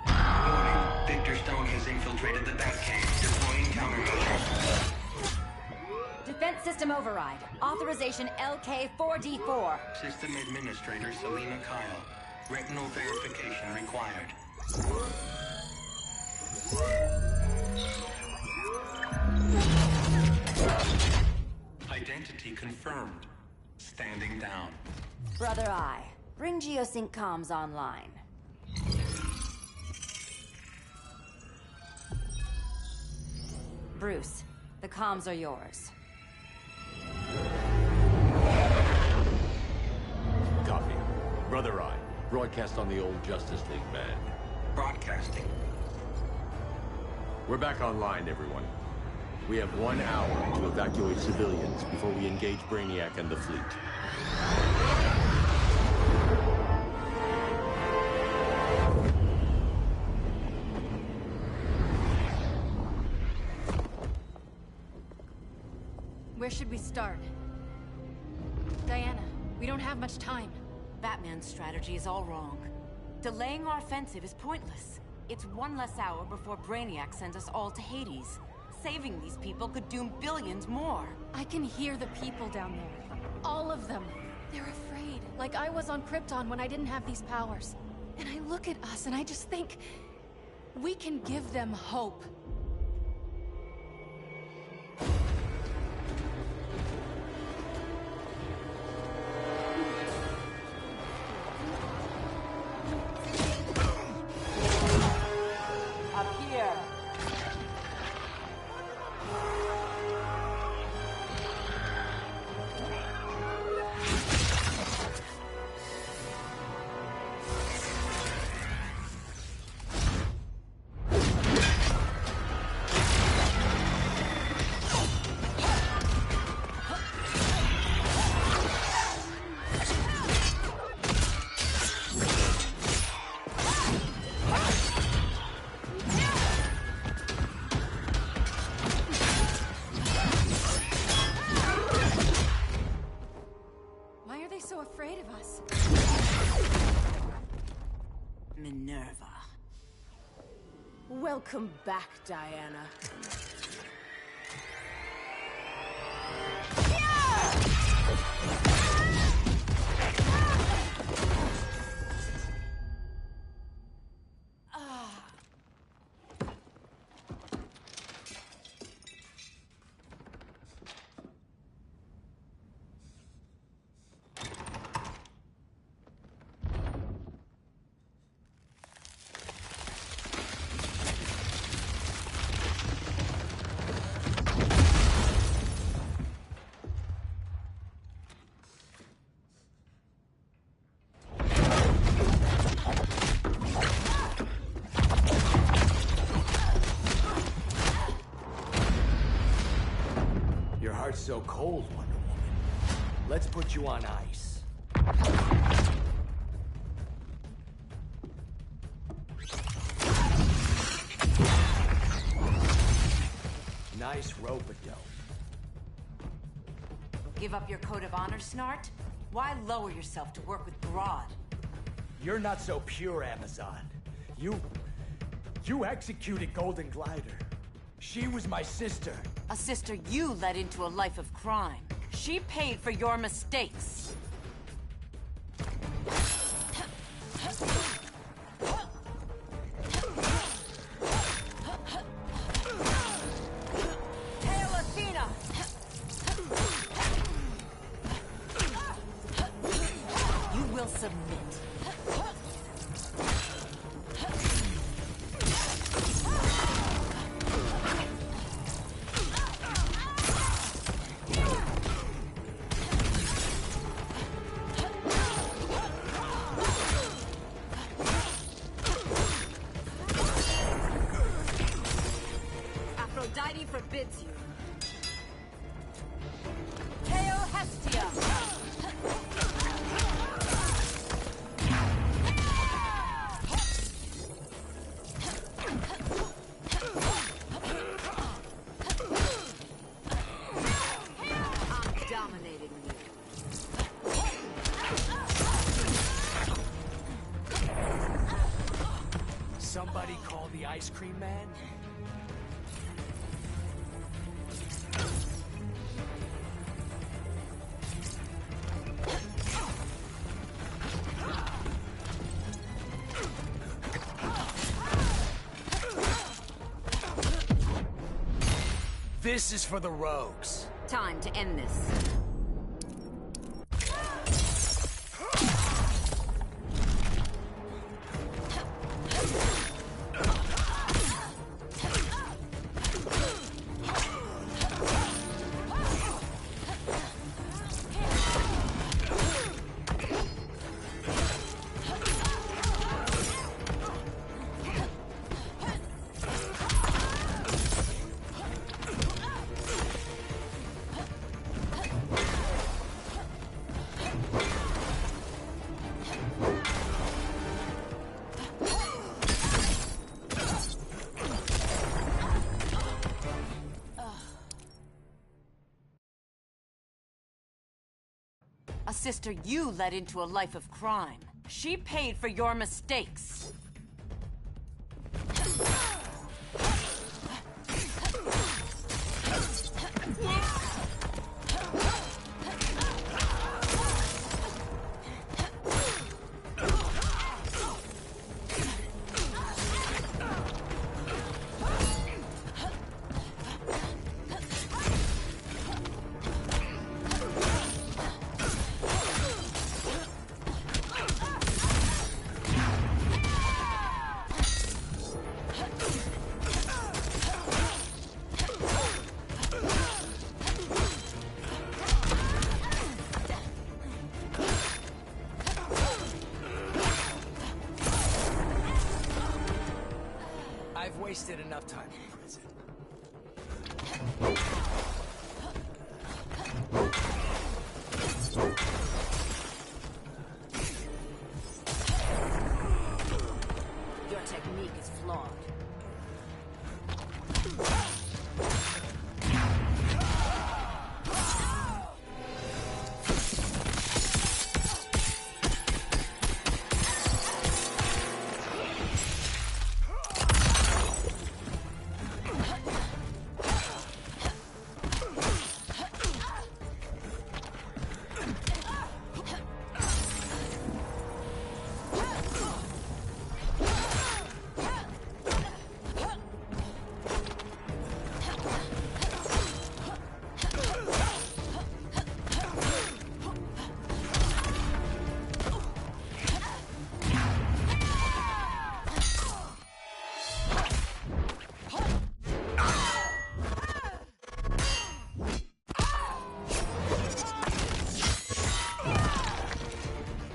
Warning, Victor Stone has infiltrated the Batcave, deploying countermeasures. Defense system override. Authorization LK4D4. System Administrator Selena Kyle. Retinal verification required. Identity confirmed. Standing down. Brother Eye, bring Geosync comms online. Bruce, the comms are yours. Copy. Brother Eye, broadcast on the old Justice League band. Broadcasting. We're back online, everyone. We have 1 hour to evacuate civilians before we engage Brainiac and the fleet. Where should we start? Diana, we don't have much time. Batman's strategy is all wrong. Delaying our offensive is pointless. It's one less hour before Brainiac sends us all to Hades. Saving these people could doom billions more. I can hear the people down there. All of them. They're afraid, like I was on Krypton when I didn't have these powers. And I look at us and I just think, we can give them hope. Up here. Why are they so afraid of us? Minerva. Welcome back, Diana. Your heart's so cold, Wonder Woman. Let's put you on ice. Nice rope-a-dope. Give up your code of honor, Snart? Why lower yourself to work with Grodd? You're not so pure, Amazon. You executed Golden Glider. She was my sister. A sister you led into a life of crime. She paid for your mistakes. Hail Athena! You will submit. Aphrodite forbids you. Hail Hestia! I'm dominating you. Somebody call the ice cream man? This is for the rogues. Time to end this. A sister you led into a life of crime. She paid for your mistakes. I've wasted enough time in prison. Your technique is flawed.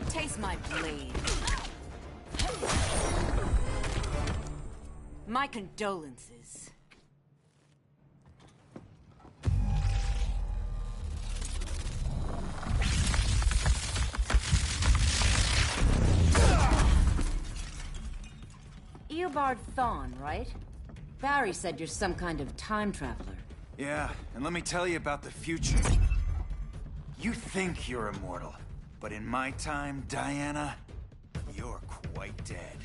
Taste my blade. My condolences. Eobard Thawne, right? Barry said you're some kind of time traveler. Yeah, and let me tell you about the future. You think you're immortal, but in my time, Diana, you're quite dead.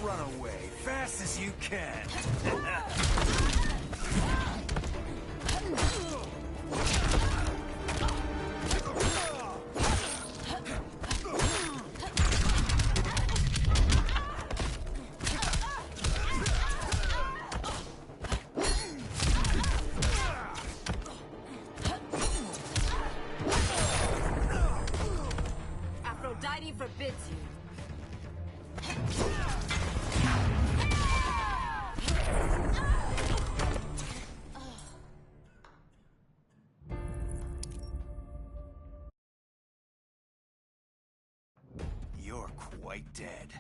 Run away, fast as you can. Aphrodite forbids you. You're quite dead.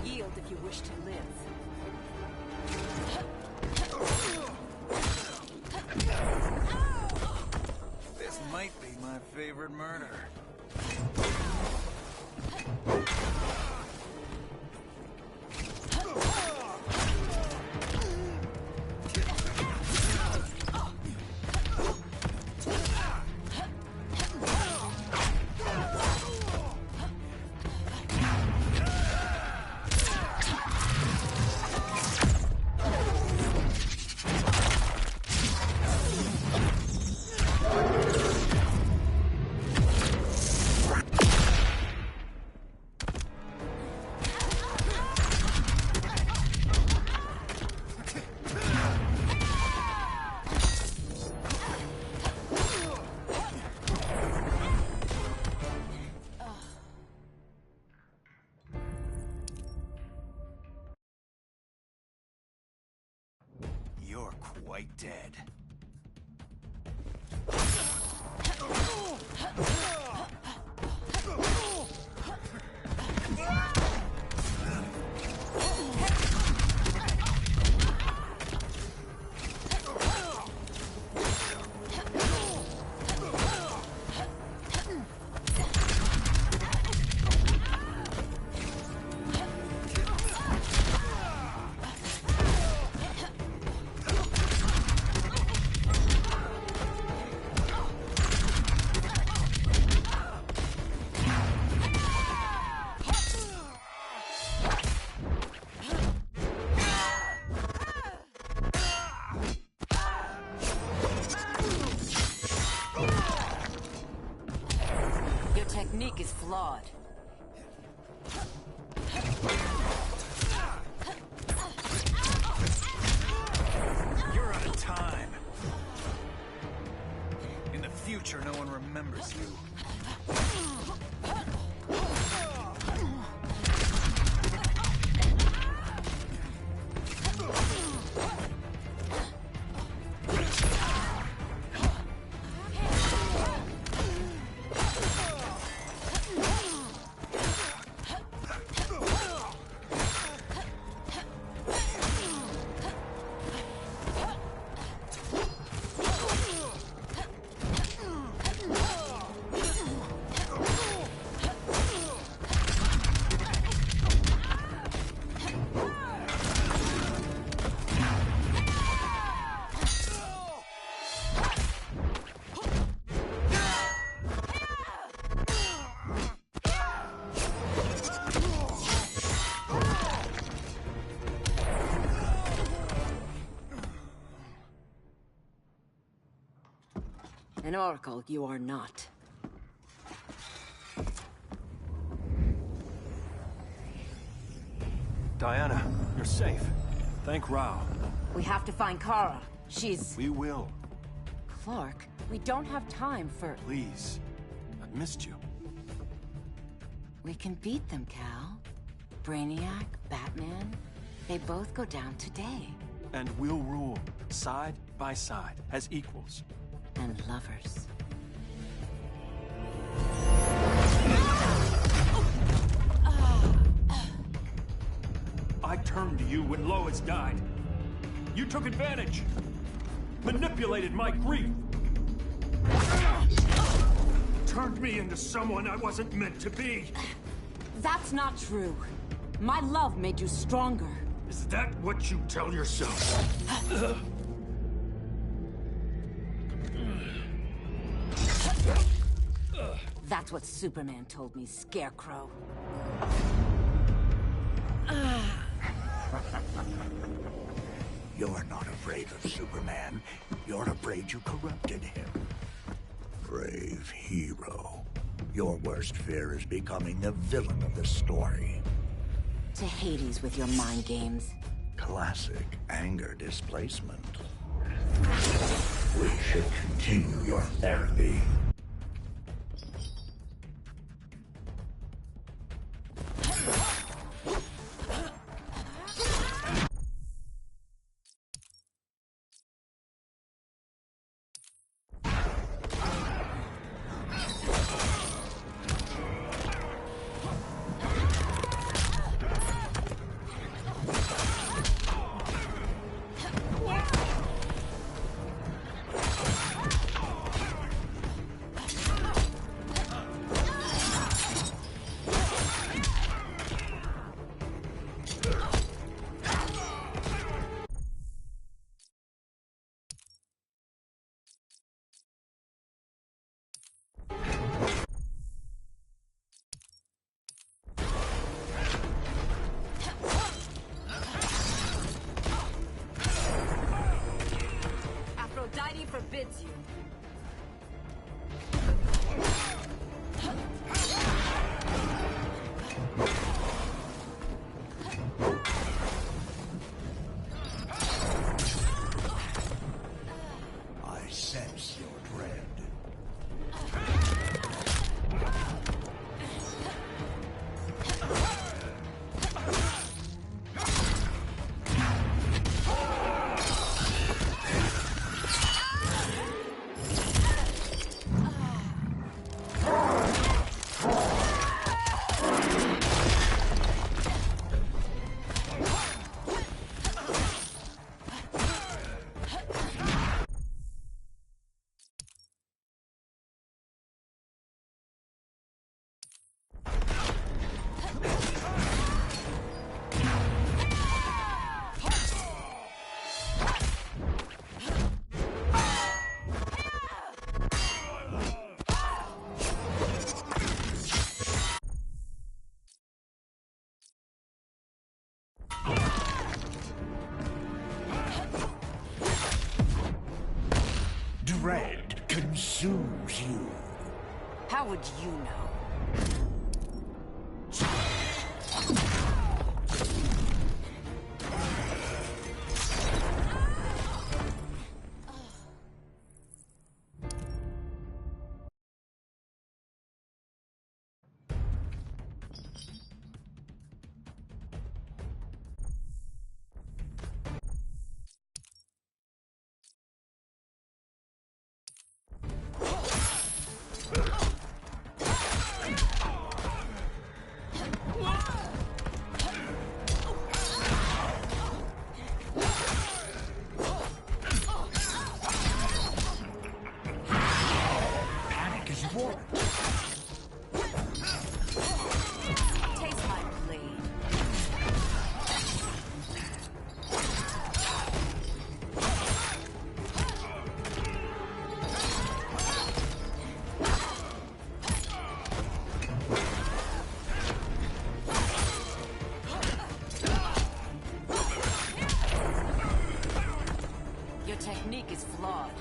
Yield if you wish to live. This might be my favorite murder. dead. Technique is flawed. You're out of time. In the future, no one remembers you. An oracle you are not. Diana, you're safe. Thank Rao. We have to find Kara. She's... We will. Clark, we don't have time for... Please. I've missed you. We can beat them, Cal. Brainiac, Batman, they both go down today. And we'll rule, side by side, as equals. And lovers. I turned to you when Lois died. You took advantage. Manipulated my grief. Turned me into someone I wasn't meant to be. That's not true. My love made you stronger. Is that what you tell yourself? That's what Superman told me, Scarecrow. You're not afraid of Superman. You're afraid you corrupted him. Brave hero. Your worst fear is becoming the villain of the story. To Hades with your mind games. Classic anger displacement. We should continue your therapy. Aphrodite forbids you. I sense your dread. Dread consumes you. How would you know? Technique is flawed.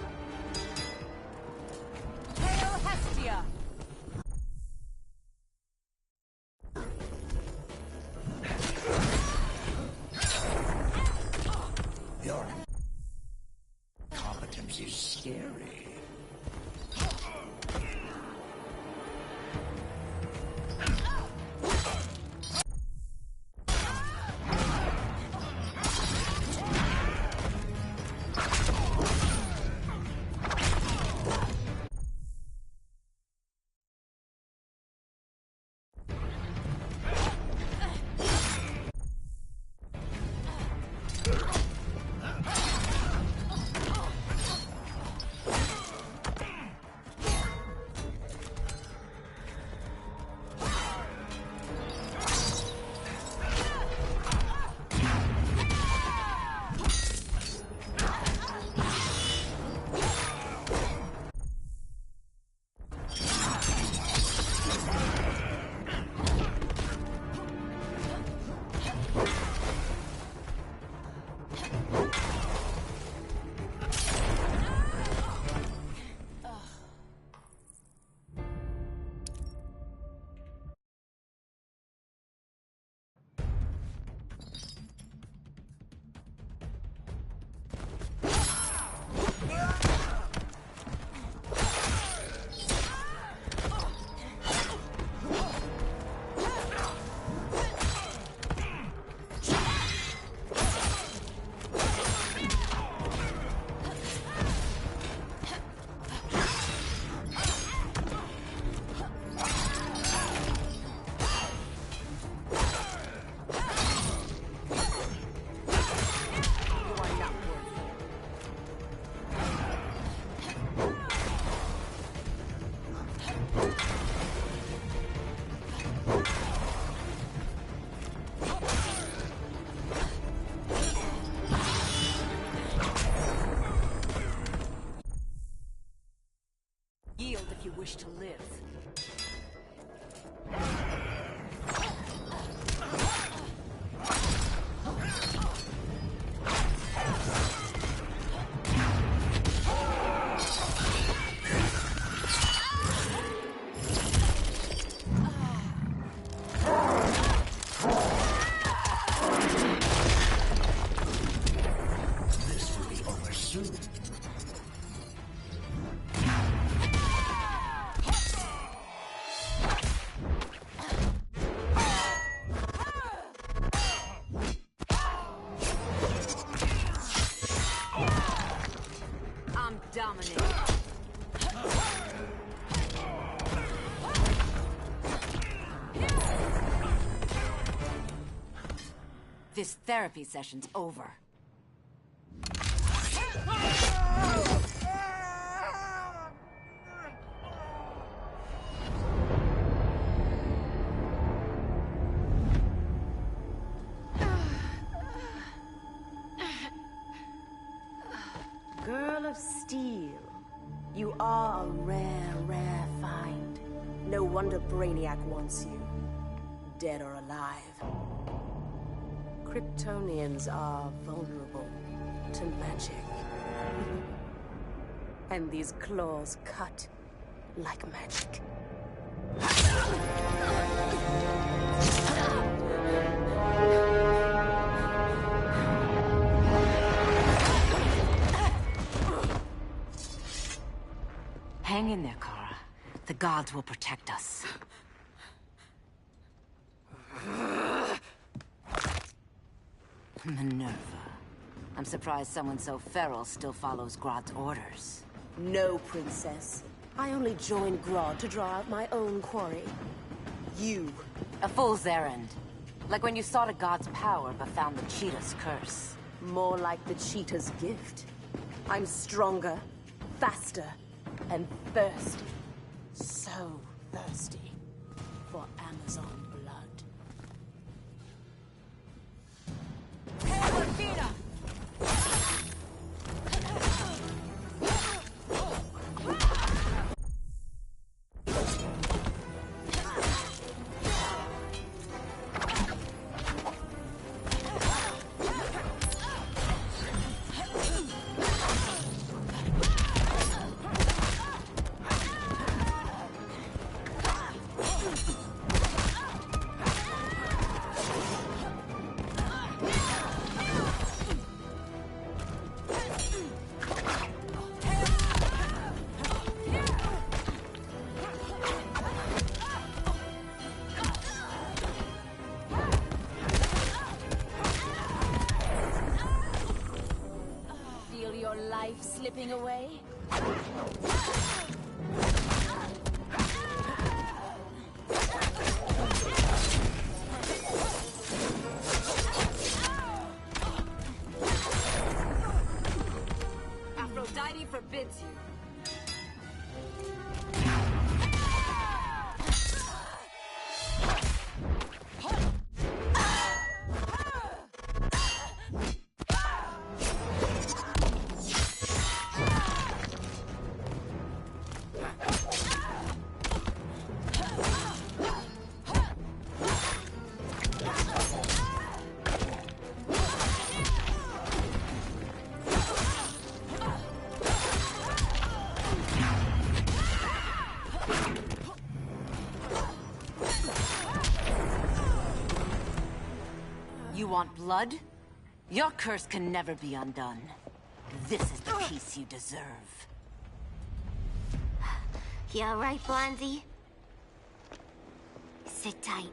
Hail Hestia! Your competence is scary. Yield if you wish to live. This will be over soon. I'm dominating. This therapy session's over. Girl of Steel, you are a rare, rare find. No wonder Brainiac wants you, dead or alive. Kryptonians are vulnerable to magic. And these claws cut like magic. Hang in there, Kara. The gods will protect us. Minerva. I'm surprised someone so feral still follows Grodd's orders. No, princess. I only joined Grodd to draw out my own quarry. You. A fool's errand. Like when you sought a god's power but found the cheetah's curse. More like the cheetah's gift. I'm stronger, faster, and thirsty. So thirsty for Amazon blood. Hey, Morfina! Slipping away? Aphrodite forbids you. You want blood? Your curse can never be undone. This is the peace you deserve. You alright, Blondie? Sit tight.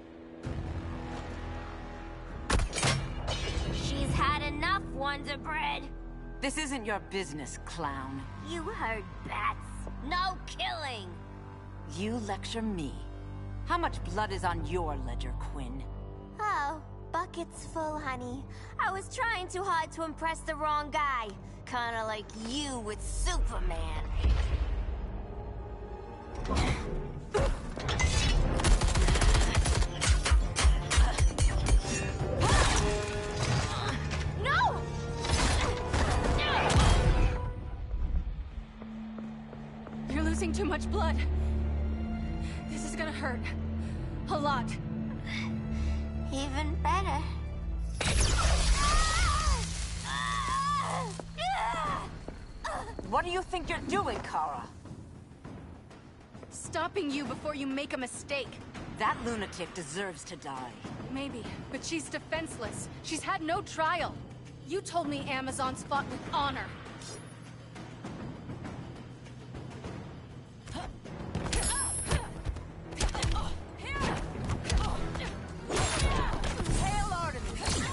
She's had enough, Wonder Bread. This isn't your business, clown. You heard bats. No killing. You lecture me. How much blood is on your ledger, Quinn? Oh, buckets full, honey. I was trying too hard to impress the wrong guy. Kinda like you with Superman. No! You're losing too much blood. This is gonna hurt. A lot. Even better. What do you think you're doing, Kara? Stopping you before you make a mistake. That lunatic deserves to die. Maybe, but she's defenseless. She's had no trial. You told me Amazons fought with honor. Hail Artemis!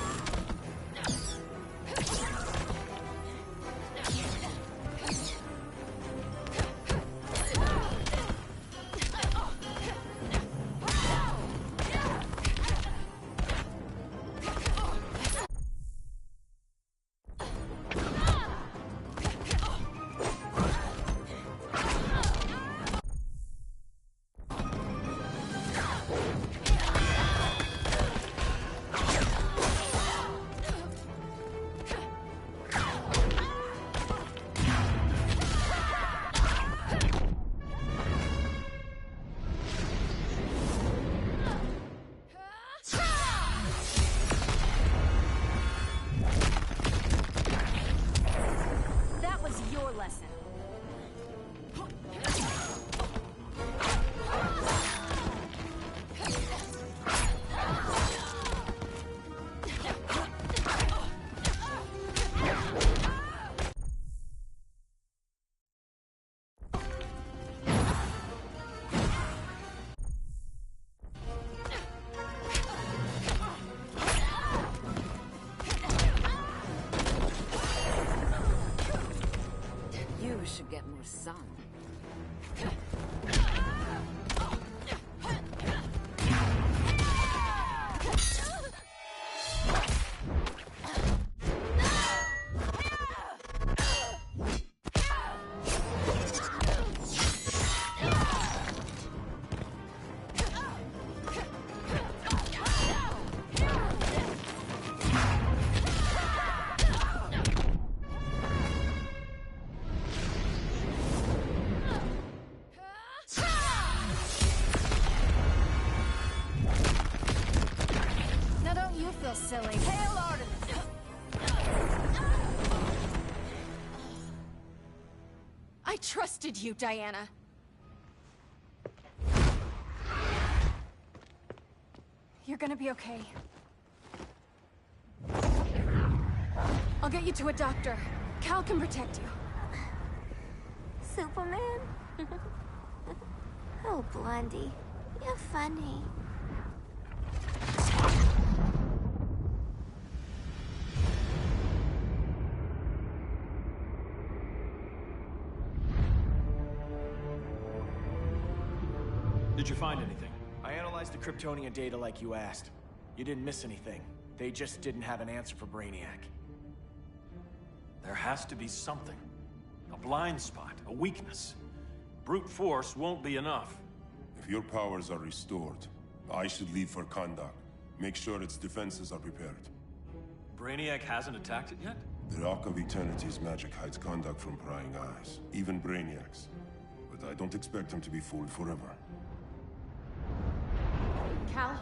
son. Silly. Hail Artemis! I trusted you, Diana. You're gonna be okay. I'll get you to a doctor. Cal can protect you. Superman? Oh, Blondie, you're funny. Did you find anything? I analyzed the Kryptonian data like you asked. You didn't miss anything. They just didn't have an answer for Brainiac. There has to be something. A blind spot, a weakness. Brute force won't be enough. If your powers are restored, I should leave for Kahndaq. Make sure its defenses are prepared. Brainiac hasn't attacked it yet? The Rock of Eternity's magic hides Kahndaq from prying eyes, even Brainiac's. But I don't expect him to be fooled forever. Cal,